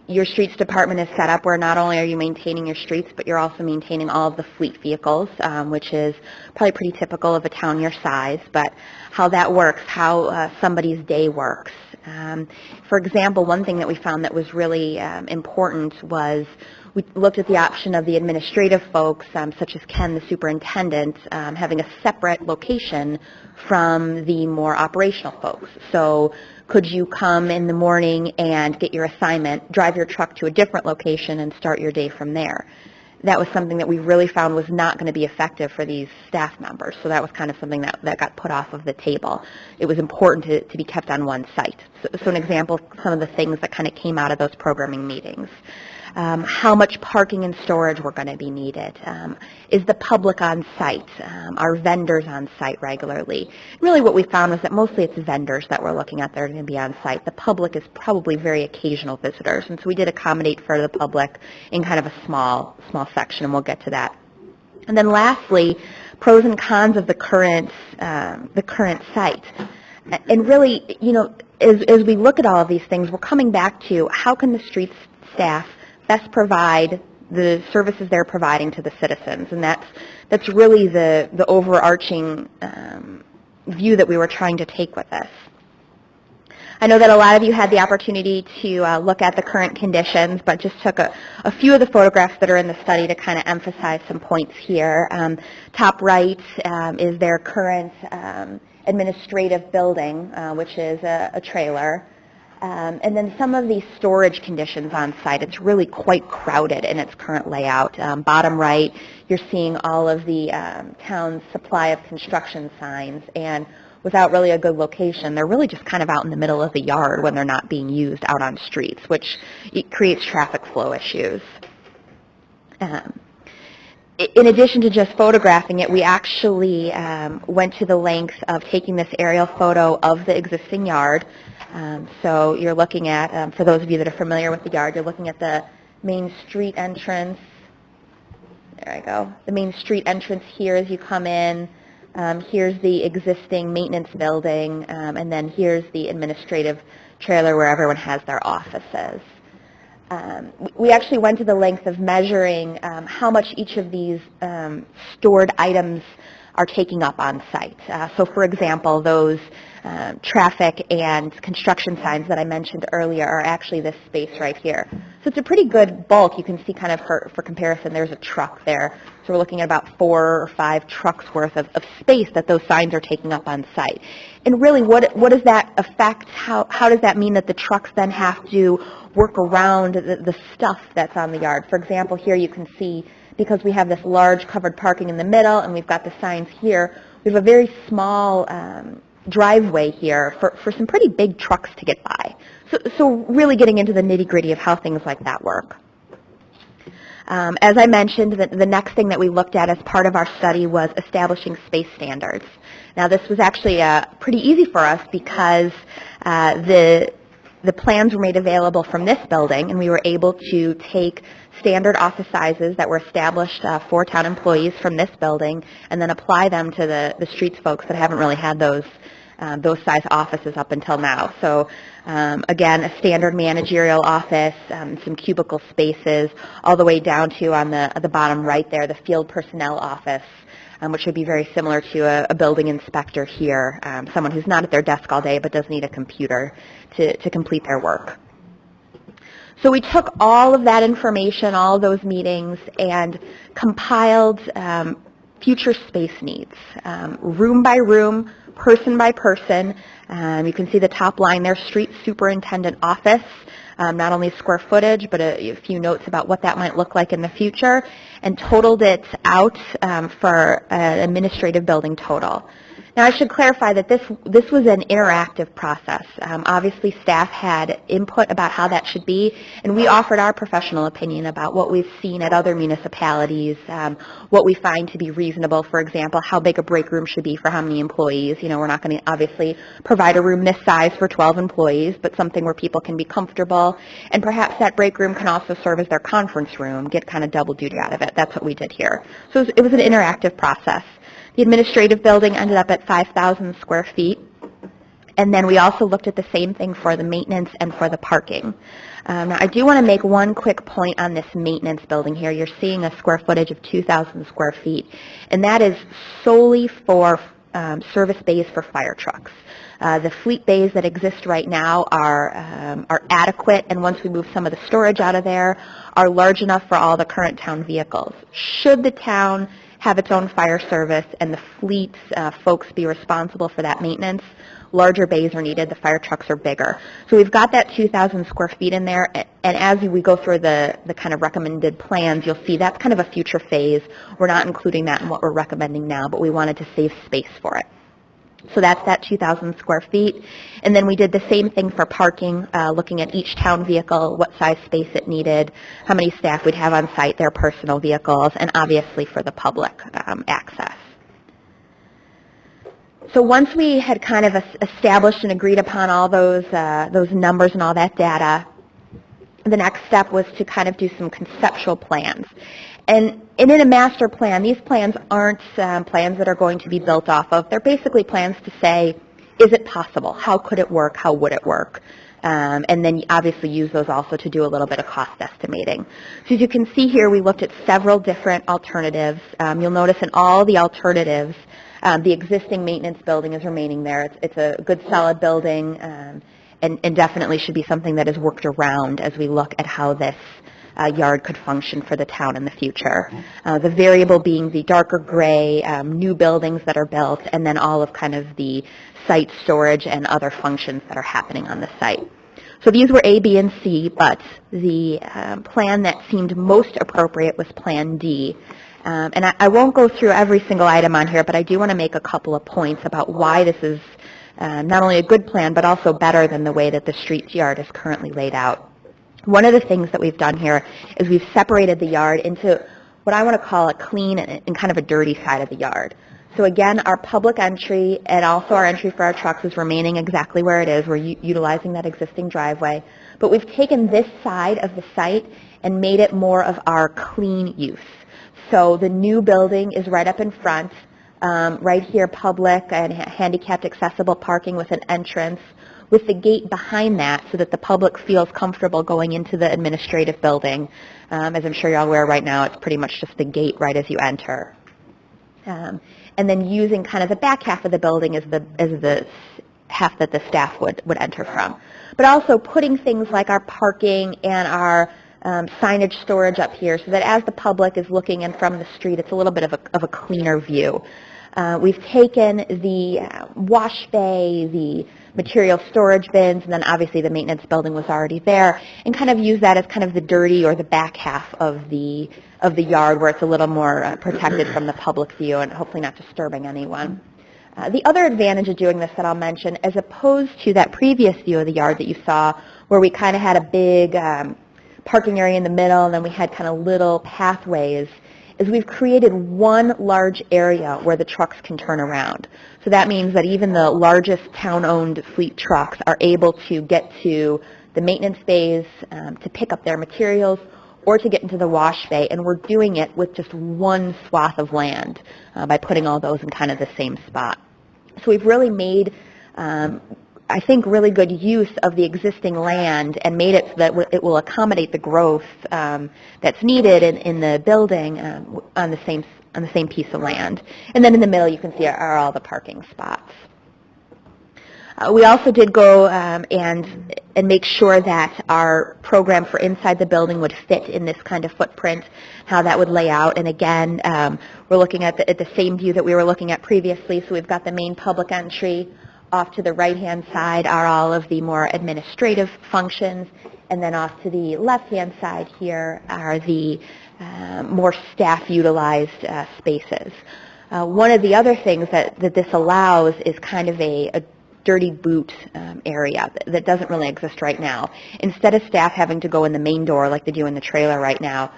Your streets department is set up where not only are you maintaining your streets, but you're also maintaining all of the fleet vehicles, which is probably pretty typical of a town your size, but how that works, how somebody's day works. For example, one thing that we found that was really important was we looked at the option of the administrative folks, such as Ken, the superintendent, having a separate location from the more operational folks. So could you come in the morning and get your assignment, drive your truck to a different location, and start your day from there? That was something that we really found was not going to be effective for these staff members. So that was kind of something that got put off of the table. It was important to be kept on one site. So an example, some of the things that kind of came out of those programming meetings. How much parking and storage were going to be needed? Is the public on site? Are vendors on site regularly? Really what we found was that mostly it's vendors that we're looking at that are going to be on site. The public is probably very occasional visitors, and so we did accommodate for the public in kind of a small section, and we'll get to that. And then lastly, pros and cons of the current site. And really, you know, as we look at all of these things, we're coming back to how can the streets staff best provide the services they're providing to the citizens, and that's really the overarching view that we were trying to take with this. I know that a lot of you had the opportunity to look at the current conditions, but just took a few of the photographs that are in the study to kind of emphasize some points here. Top right is their current administrative building, which is a trailer. And then some of these storage conditions on site, it's really quite crowded in its current layout. Bottom right, you're seeing all of the town's supply of construction signs, and without really a good location, they're really just kind of out in the middle of the yard when they're not being used out on streets, which it creates traffic flow issues. In addition to just photographing it, we actually went to the length of taking this aerial photo of the existing yard. So you're looking at, for those of you that are familiar with the yard, you're looking at the main street entrance. There I go. The main street entrance here as you come in. Here's the existing maintenance building, and then here's the administrative trailer where everyone has their offices. We actually went to the length of measuring how much each of these stored items are taking up on site. So for example, those traffic and construction signs that I mentioned earlier are actually this space right here. So it's a pretty good bulk. You can see kind of for comparison, there's a truck there. So we're looking at about 4 or 5 trucks worth of space that those signs are taking up on site. And really, what does that affect? How does that mean that the trucks then have to work around the stuff that's on the yard? For example, here you can see, because we have this large covered parking in the middle and we've got the signs here, we have a very small driveway here for some pretty big trucks to get by. So really getting into the nitty-gritty of how things like that work. As I mentioned, the next thing that we looked at as part of our study was establishing space standards. Now this was actually pretty easy for us because the plans were made available from this building, and we were able to take standard office sizes that were established for town employees from this building and then apply them to the streets folks that haven't really had those size offices up until now. So again, a standard managerial office, some cubicle spaces, all the way down to on the bottom right there, the field personnel office, which would be very similar to a building inspector here, someone who's not at their desk all day but does need a computer to complete their work. So we took all of that information, all of those meetings, and compiled future space needs, room by room, person by person. You can see the top line there, street superintendent office, not only square footage, but a few notes about what that might look like in the future, and totaled it out for an administrative building total. Now I should clarify that this was an interactive process. Obviously staff had input about how that should be, and we offered our professional opinion about what we've seen at other municipalities, what we find to be reasonable. For example, how big a break room should be for how many employees. You know, we're not going to obviously provide a room this size for 12 employees, but something where people can be comfortable, and perhaps that break room can also serve as their conference room, get kind of double duty out of it. That's what we did here. So it was an interactive process. The administrative building ended up at 5,000 square feet. And then we also looked at the same thing for the maintenance and for the parking. Now, I do want to make one quick point on this maintenance building here. You're seeing a square footage of 2,000 square feet, and that is solely for service bays for fire trucks. The fleet bays that exist right now are adequate, and once we move some of the storage out of there, are large enough for all the current town vehicles. Should the town have its own fire service and the fleet folks be responsible for that maintenance, larger bays are needed. The fire trucks are bigger. So we've got that 2,000 square feet in there, and as we go through the kind of recommended plans, you'll see that's kind of a future phase. We're not including that in what we're recommending now, but we wanted to save space for it. So that's that 2,000 square feet. And then we did the same thing for parking, looking at each town vehicle, what size space it needed, how many staff we'd have on site, their personal vehicles, and obviously for the public access. So once we had kind of established and agreed upon all those numbers and all that data, the next step was to kind of do some conceptual plans. And in a master plan, these plans aren't plans that are going to be built off of. They're basically plans to say, is it possible? How could it work? How would it work? And then you obviously use those also to do a little bit of cost estimating. So as you can see here, we looked at several different alternatives. You'll notice in all the alternatives, the existing maintenance building is remaining there. It's a good solid building and definitely should be something that is worked around as we look at how this yard could function for the town in the future. The variable being the darker gray new buildings that are built, and then all of kind of the site storage and other functions that are happening on the site. So these were A, B, and C, but the plan that seemed most appropriate was Plan D. And I won't go through every single item on here, but I do want to make a couple of points about why this is not only a good plan, but also better than the way that the street yard is currently laid out. One of the things that we've done here is we've separated the yard into what I want to call a clean and kind of a dirty side of the yard. So again, our public entry and also our entry for our trucks is remaining exactly where it is. We're utilizing that existing driveway. But we've taken this side of the site and made it more of our clean use. So the new building is right up in front. Right here, public and handicapped accessible parking with an entrance, with the gate behind that so that the public feels comfortable going into the administrative building. As I'm sure you're all aware right now, it's pretty much just the gate right as you enter. And then using kind of the back half of the building as the half that the staff would enter from. But also putting things like our parking and our signage storage up here so that as the public is looking in from the street, it's a little bit of a cleaner view. We've taken the wash bay, the material storage bins, and then obviously the maintenance building was already there, and kind of use that as kind of the dirty or the back half of the yard where it's a little more protected from the public view and hopefully not disturbing anyone. The other advantage of doing this that I'll mention, as opposed to that previous view of the yard that you saw where we kind of had a big parking area in the middle and then we had kind of little pathways, is we've created one large area where the trucks can turn around. So that means that even the largest town-owned fleet trucks are able to get to the maintenance bays to pick up their materials or to get into the wash bay, and we're doing it with just one swath of land by putting all those in kind of the same spot. So we've really made, I think, really good use of the existing land and made it so that it will accommodate the growth that's needed in the building on the same piece of land. And then in the middle, you can see are all the parking spots. We also did go and make sure that our program for inside the building would fit in this kind of footprint, how that would lay out. And again, we're looking at the same view that we were looking at previously. So we've got the main public entry. Off to the right-hand side are all of the more administrative functions, and then off to the left-hand side here are the more staff-utilized spaces. One of the other things that this allows is kind of a dirty boot area that doesn't really exist right now. Instead of staff having to go in the main door like they do in the trailer right now,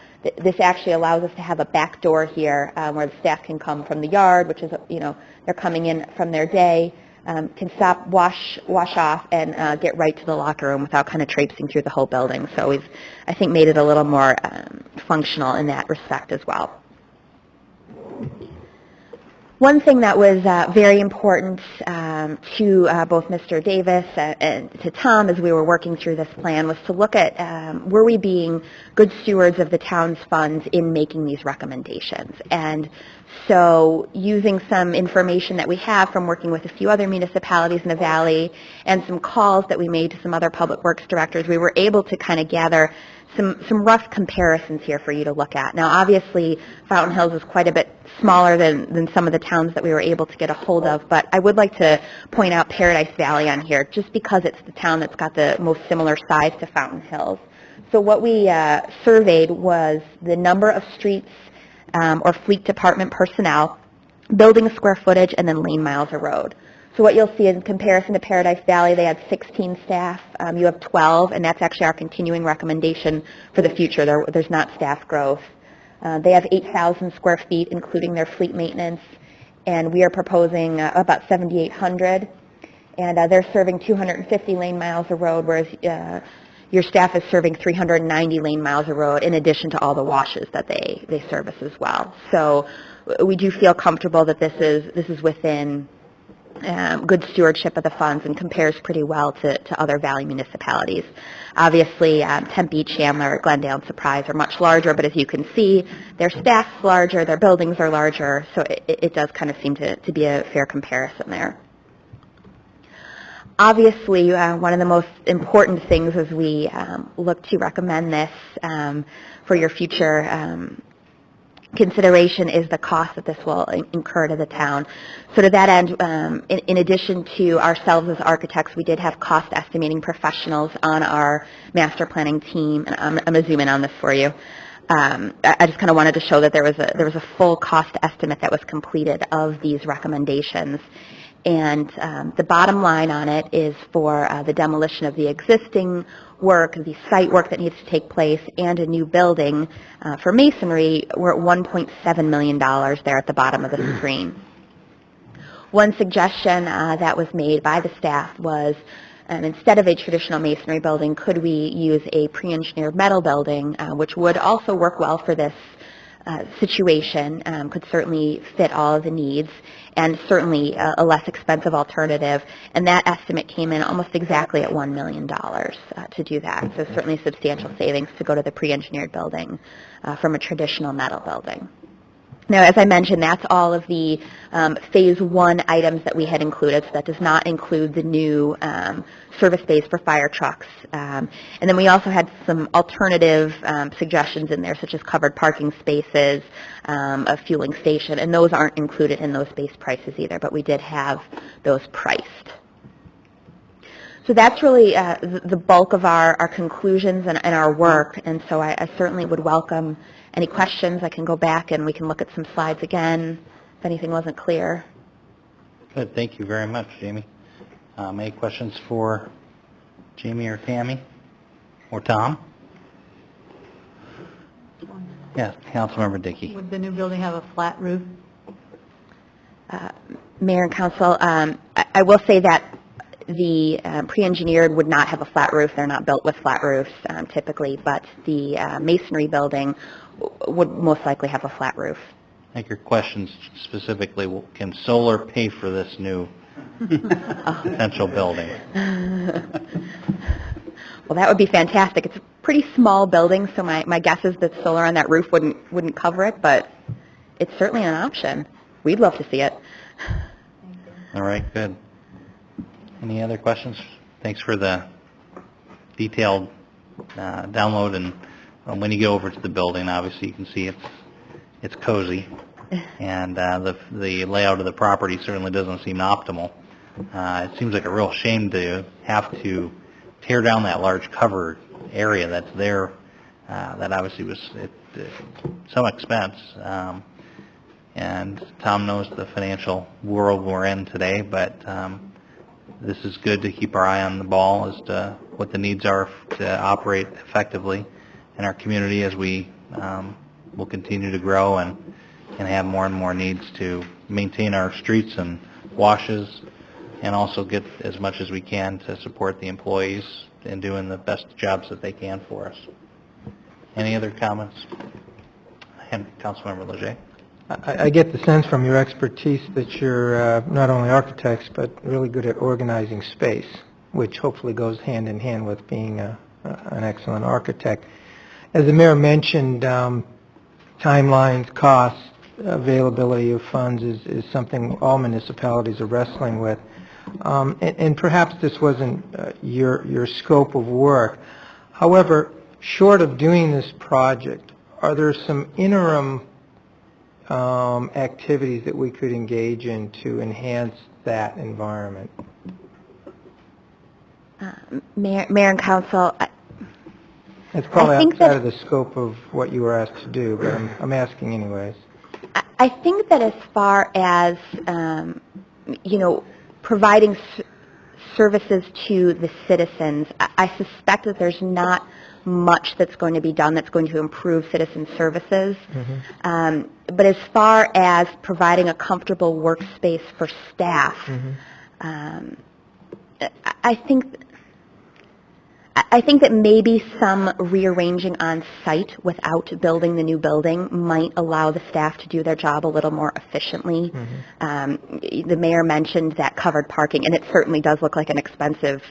this actually allows us to have a back door here where the staff can come from the yard, which is, they're coming in from their day, can stop, wash off, and get right to the locker room without kind of traipsing through the whole building. So we've, I think, made it a little more functional in that respect as well. One thing that was very important to both Mr. Davis and to Tom as we were working through this plan was to look at were we being good stewards of the town's funds in making these recommendations. And so using some information that we have from working with a few other municipalities in the valley and some calls that we made to some other public works directors, we were able to kind of gather some rough comparisons here for you to look at. Now, obviously, Fountain Hills is quite a bit smaller than some of the towns that we were able to get a hold of, but I would like to point out Paradise Valley on here, just because it's the town that's got the most similar size to Fountain Hills. So what we surveyed was the number of streets or fleet department personnel, building square footage, and then lane miles of road. So what you'll see in comparison to Paradise Valley, they had 16 staff. You have 12, and that's actually our continuing recommendation for the future. There's not staff growth. They have 8,000 square feet, including their fleet maintenance, and we are proposing about 7,800. And they're serving 250 lane miles of road, whereas your staff is serving 390 lane miles of road in addition to all the washes that they service as well. So we do feel comfortable that this is within good stewardship of the funds and compares pretty well to other Valley municipalities. Obviously, Tempe, Chandler, Glendale, and Surprise are much larger, but as you can see, their staff's larger, their buildings are larger, so it does kind of seem to be a fair comparison there. Obviously, one of the most important things as we look to recommend this for your future consideration is the cost that this will incur to the town. So to that end, in addition to ourselves as architects, we did have cost estimating professionals on our master planning team, and I'm going to zoom in on this for you. I just kind of wanted to show that there was a full cost estimate that was completed of these recommendations. And the bottom line on it is for the demolition of the existing work, the site work that needs to take place, and a new building for masonry, we're at $1.7 million there at the bottom of the screen. One suggestion that was made by the staff was instead of a traditional masonry building, could we use a pre-engineered metal building, which would also work well for this situation, could certainly fit all of the needs, and certainly a less expensive alternative. And that estimate came in almost exactly at $1 million to do that. So certainly substantial savings to go to the pre-engineered building from a traditional metal building. Now, as I mentioned, that's all of the Phase 1 items that we had included, so that does not include the new service bays for fire trucks. And then we also had some alternative suggestions in there, such as covered parking spaces, a fueling station, and those aren't included in those base prices either, but we did have those priced. So that's really the bulk of our conclusions and our work, and so I certainly would welcome any questions. I can go back and we can look at some slides again if anything wasn't clear. Good. Thank you very much, Jamie. Any questions for Jamie or Tammy or Tom? Yes, Councilmember Dickey. Would the new building have a flat roof? Mayor and Council, I will say that the pre-engineered would not have a flat roof. They're not built with flat roofs typically, but the masonry building would most likely have a flat roof. I think your question specifically, can solar pay for this new potential building? Well, that would be fantastic. It's a pretty small building, so my guess is that solar on that roof wouldn't cover it, but it's certainly an option. We'd love to see it. All right, good. Any other questions? Thanks for the detailed download, and when you go over to the building, obviously you can see it's cozy, and the layout of the property certainly doesn't seem optimal. It seems like a real shame to have to tear down that large covered area that's there. That obviously was some expense, and Tom knows the financial world we're in today, but this is good to keep our eye on the ball as to what the needs are to operate effectively in our community as we will continue to grow and have more and more needs to maintain our streets and washes, and also get as much as we can to support the employees in doing the best jobs that they can for us. Any other comments? And Councilmember Leger. I get the sense from your expertise that you're not only architects, but really good at organizing space, which hopefully goes hand in hand with being an excellent architect. As the mayor mentioned, timelines, costs, availability of funds is something all municipalities are wrestling with. And perhaps this wasn't your scope of work. However, short of doing this project, are there some interim activities that we could engage in to enhance that environment? Mayor and Council, It's probably I think outside that- of the scope of what you were asked to do, but I'm asking anyways. I think that as far as, providing services to the citizens, I suspect that there's not much that's going to be done that's going to improve citizen services. Mm-hmm. But as far as providing a comfortable workspace for staff, Mm-hmm. I think I think that maybe some rearranging on site without building the new building might allow the staff to do their job a little more efficiently. The mayor mentioned that covered parking, and it certainly does look like an expensive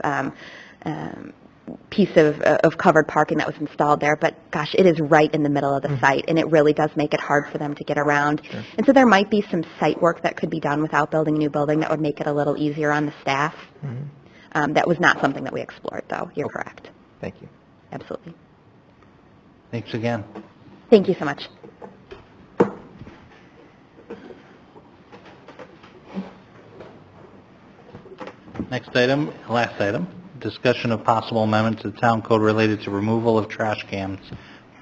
piece of covered parking that was installed there, but gosh, it is right in the middle of the site, and it really does make it hard for them to get around. And so there might be some site work that could be done without building a new building that would make it a little easier on the staff. That was not something that we explored, though. You're correct. Thank you. Absolutely. Thanks again. Thank you so much. Next item, last item, discussion of possible amendments to the town code related to removal of trash cans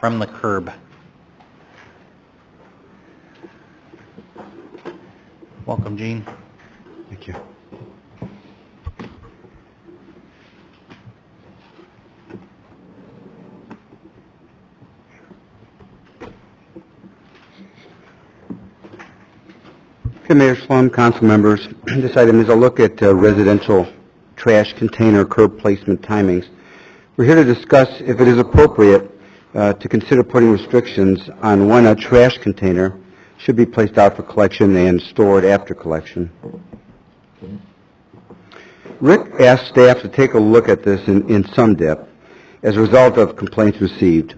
from the curb. Welcome, Gene. Thank you. Okay, Mayor Slum, council members, this item is a look at residential trash container curb placement timings. We're here to discuss if it is appropriate to consider putting restrictions on when a trash container should be placed out for collection and stored after collection. Rick asked staff to take a look at this in some depth as a result of complaints received.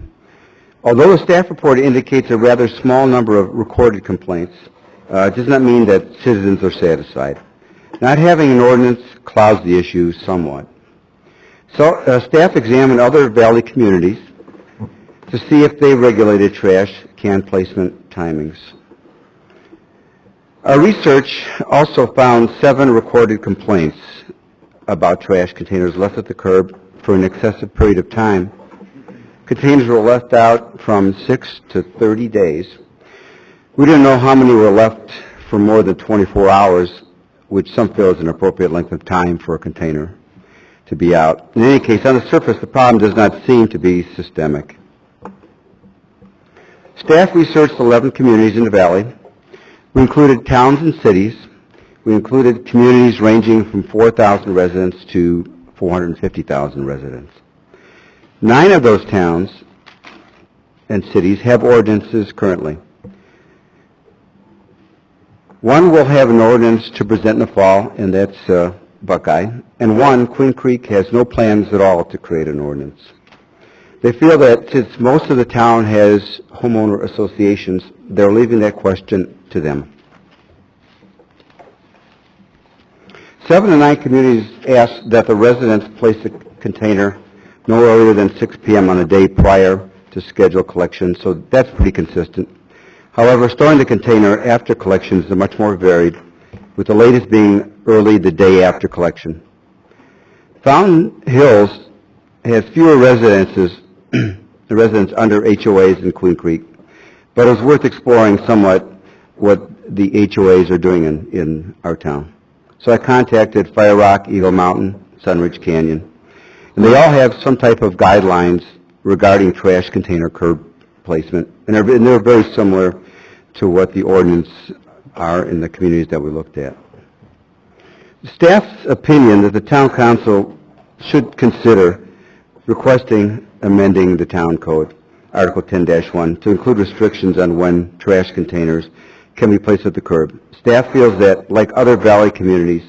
Although the staff report indicates a rather small number of recorded complaints, it does not mean that citizens are satisfied. Not having an ordinance clouds the issue somewhat. So staff examined other valley communities to see if they regulated trash can placement timings. Our research also found 7 recorded complaints about trash containers left at the curb for an excessive period of time. Containers were left out from 6 to 30 days. We didn't know how many were left for more than 24 hours, which some feel is an appropriate length of time for a container to be out. In any case, on the surface, the problem does not seem to be systemic. Staff researched 11 communities in the valley. We included towns and cities. We included communities ranging from 4,000 residents to 450,000 residents. 9 of those towns and cities have ordinances currently. 1 will have an ordinance to present in the fall, and that's Buckeye. And 1, Queen Creek, has no plans at all to create an ordinance. They feel that since most of the town has homeowner associations, they're leaving that question to them. 7 of 9 communities asked that the residents place the container no earlier than 6 p.m. on a day prior to scheduled collection, so that's pretty consistent. However, storing the container after collection is much more varied, with the latest being early the day after collection. Fountain Hills has fewer residents under HOAs than Queen Creek, but it was worth exploring somewhat what the HOAs are doing in our town. So I contacted Fire Rock, Eagle Mountain, Sunridge Canyon, and they all have some type of guidelines regarding trash container curb placement, and they're very similar to what the ordinance are in the communities that we looked at. Staff's opinion that the town council should consider requesting amending the town code, Article 10-1, to include restrictions on when trash containers can be placed at the curb. Staff feels that, like other valley communities,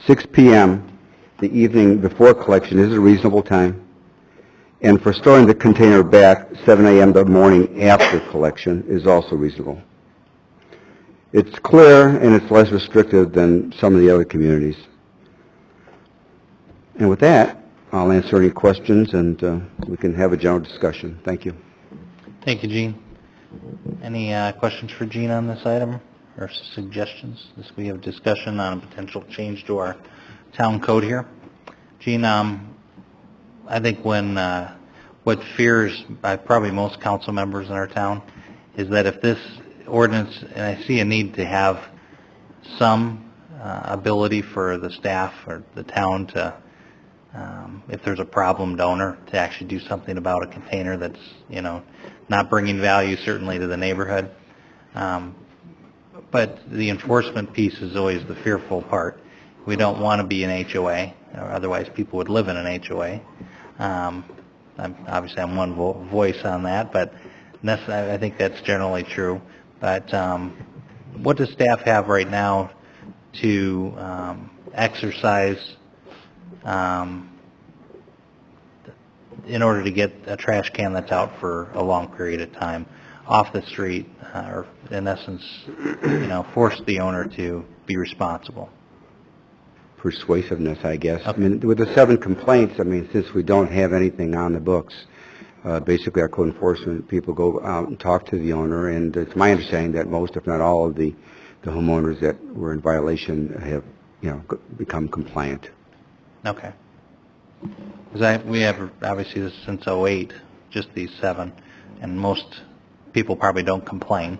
6 p.m. the evening before collection is a reasonable time, and for storing the container back, 7 a.m. the morning after collection is also reasonable. It's clear and it's less restrictive than some of the other communities. And with that, I'll answer any questions and we can have a general discussion. Thank you. Thank you, Gene. Any questions for Gene on this item or suggestions? We have discussion on a potential change to our town code here. Gene, I think what fears by probably most council members in our town is that if this ordinance, and I see a need to have some ability for the staff or the town to, if there's a problem donor, to actually do something about a container that's, not bringing value certainly to the neighborhood. But the enforcement piece is always the fearful part. We don't want to be an HOA, or otherwise people would live in an HOA. I'm one voice on that, but I think that's generally true. But what does staff have right now to exercise in order to get a trash can that's out for a long period of time off the street, or in essence, force the owner to be responsible? Persuasiveness, I guess. Okay. I mean, with the 7 complaints, I mean, since we don't have anything on the books, basically our code enforcement people go out and talk to the owner, and it's my understanding that most, if not all, of the homeowners that were in violation have, become compliant. Okay. Because we have, obviously, this since '08, just these 7, and most people probably don't complain.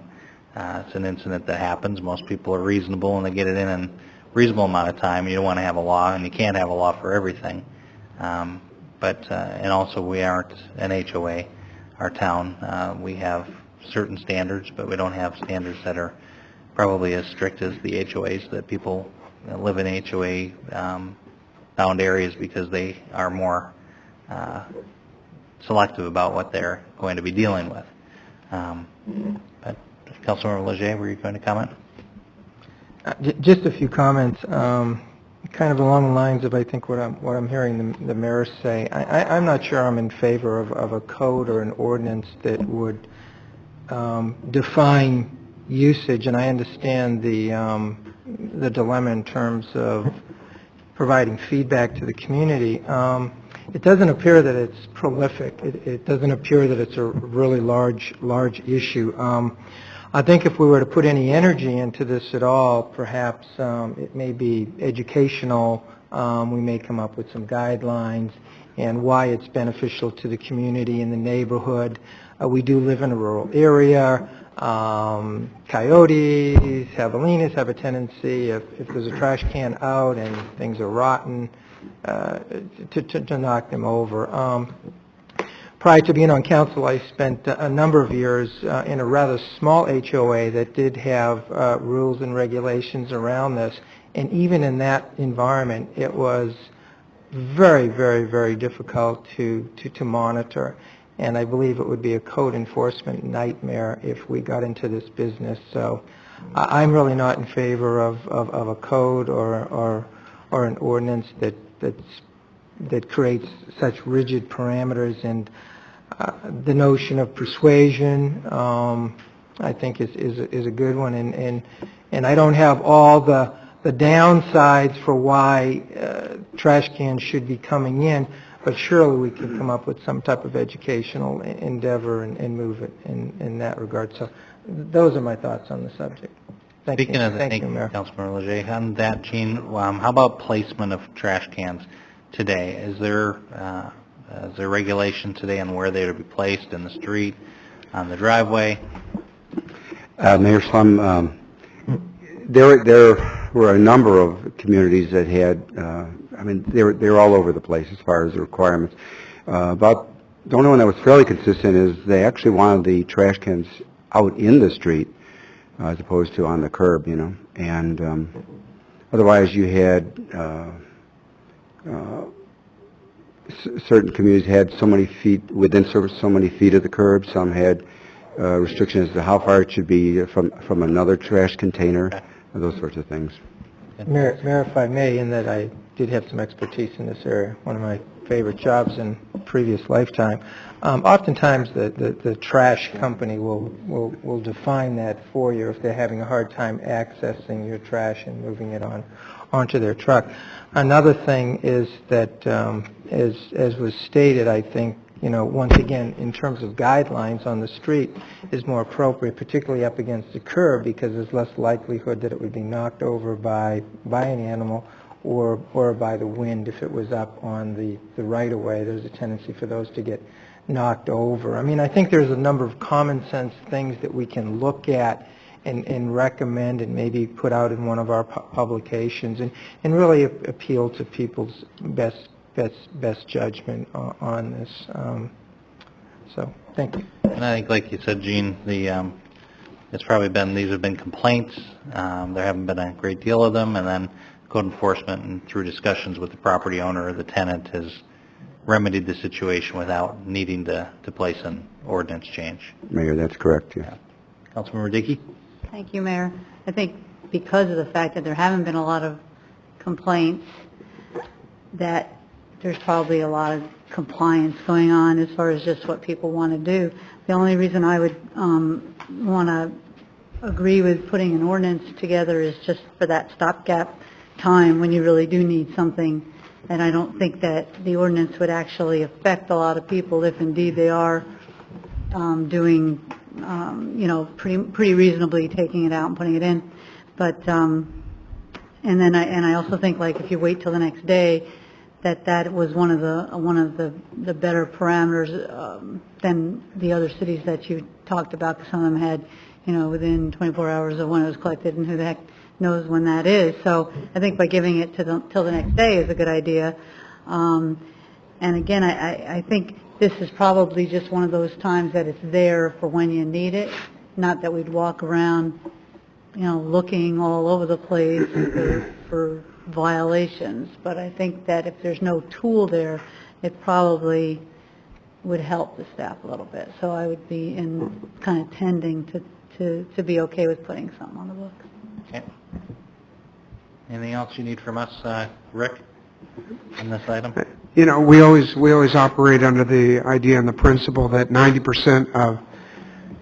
It's an incident that happens. Most people are reasonable, and they get it in a reasonable amount of time. You don't want to have a law, and you can't have a law for everything. And also, we aren't an HOA. Our town, we have certain standards, but we don't have standards that are probably as strict as the HOAs that people live in HOA bound areas, because they are more selective about what they're going to be dealing with. But Councilmember Leger, were you going to comment? Just a few comments, kind of along the lines of, I think, what I'm hearing the mayor say. I'm not sure I'm in favor of a code or an ordinance that would define usage, and I understand the dilemma in terms of providing feedback to the community. It doesn't appear that it's prolific. It doesn't appear that it's a really large issue. I think if we were to put any energy into this at all, perhaps it may be educational. We may come up with some guidelines and why it's beneficial to the community and the neighborhood. We do live in a rural area. Coyotes, javelinas have a tendency, if there's a trash can out and things are rotten, to knock them over. Prior to being on council, I spent a number of years in a rather small HOA that did have rules and regulations around this, and even in that environment, it was very, very, very difficult to monitor. And I believe it would be a code enforcement nightmare if we got into this business. So I'm really not in favor of a code or an ordinance that creates such rigid parameters. And the notion of persuasion, I think, is a good one. And I don't have all the downsides for why trash cans should be coming in, but surely we can come up with some type of educational endeavor and move it in that regard. So those are my thoughts on the subject. Thank you. Thank you, Mayor. Councilmember Leger. On that, Gene, how about placement of trash cans today? Is there regulation today on where they are to be placed, in the street, on the driveway? Mayor Slum, there were a number of communities that had, they were all over the place as far as the requirements. The only one that was fairly consistent is they actually wanted the trash cans out in the street as opposed to on the curb, and otherwise you had certain communities had so many feet within service, so many feet of the curb. Some had restrictions as to how far it should be from another trash container, those sorts of things. Mayor, if I may, in that I did have some expertise in this area, one of my favorite jobs in previous lifetime. Oftentimes the trash company will define that for you if they're having a hard time accessing your trash and moving it onto their truck. Another thing is that, as was stated, I think, once again, in terms of guidelines on the street is more appropriate, particularly up against the curb, because there's less likelihood that it would be knocked over by an animal or by the wind. If it was up on the right-of-way, there's a tendency for those to get knocked over. I think there's a number of common sense things that we can look at and recommend and maybe put out in one of our publications and really appeal to people's best judgment on this. So, thank you. And I think, like you said, Gene, it's probably been, these have been complaints. There haven't been a great deal of them, and then code enforcement and through discussions with the property owner or the tenant has remedied the situation without needing to place an ordinance change. Mayor, that's correct, yeah. Councilmember Dickey? Thank you, Mayor. I think because of the fact that there haven't been a lot of complaints, that there's probably a lot of compliance going on as far as just what people want to do. The only reason I would want to agree with putting an ordinance together is just for that stopgap time when you really do need something. And I don't think that the ordinance would actually affect a lot of people if indeed they are doing, pretty reasonably taking it out and putting it in. But, and I also think, like, if you wait till the next day, that was one of the better parameters than the other cities that you talked about, because some of them had, within 24 hours of when it was collected, and who the heck knows when that is. So I think by giving it till the next day is a good idea. And again, I think this is probably just one of those times that it's there for when you need it, not that we'd walk around, looking all over the place for violations. But I think that if there's no tool there, it probably would help the staff a little bit. So I would be kind of tending to be okay with putting something on the books. Okay. Anything else you need from us, Rick, on this item? We always operate under the idea and the principle that 90% of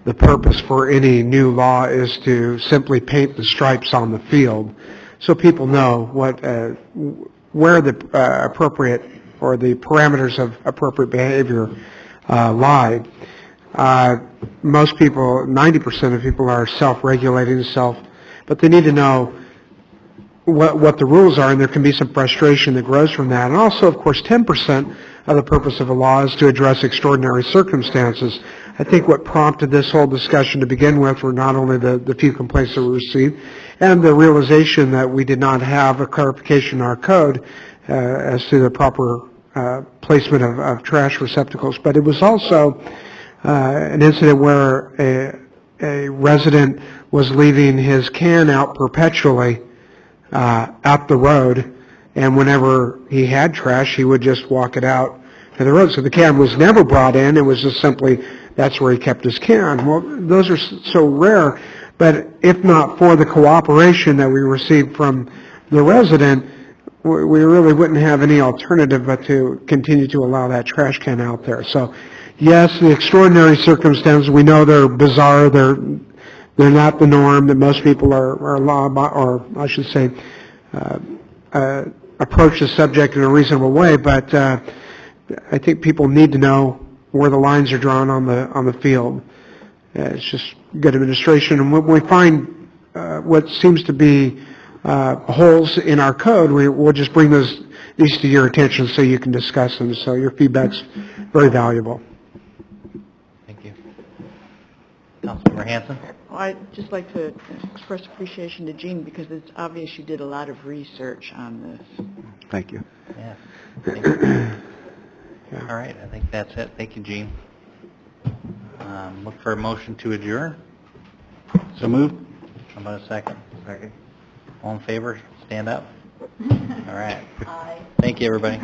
the purpose for any new law is to simply paint the stripes on the field, so people know where the appropriate or the parameters of appropriate behavior lie. Most people, 90% of people, are self-regulating, but they need to know what the rules are, and there can be some frustration that grows from that. And also, of course, 10% of the purpose of a law is to address extraordinary circumstances. I think what prompted this whole discussion to begin with were not only the few complaints that we received, and the realization that we did not have a clarification in our code as to the proper placement of trash receptacles, but it was also an incident where a resident was leaving his can out perpetually at the road, and whenever he had trash, he would just walk it out to the road. So the can was never brought in. It was just simply, that's where he kept his can. Well, those are so rare, but if not for the cooperation that we received from the resident, we really wouldn't have any alternative but to continue to allow that trash can out there. So yes, the extraordinary circumstances, we know they're bizarre, they're not the norm, that most people are or I should say, approach the subject in a reasonable way, but I think people need to know where the lines are drawn on the field. It's just good administration, and when we find what seems to be holes in our code, we'll just bring these to your attention so you can discuss them. So your feedback's very valuable. Thank you. Councilmember Hanson? Well, I'd just like to express appreciation to Jean, because it's obvious you did a lot of research on this. Thank you. Yeah. Thank you. All right, I think that's it. Thank you, Gene. Look for a motion to adjourn. So moved. How about a second? Second. All in favor, stand up. All right. Thank you, everybody.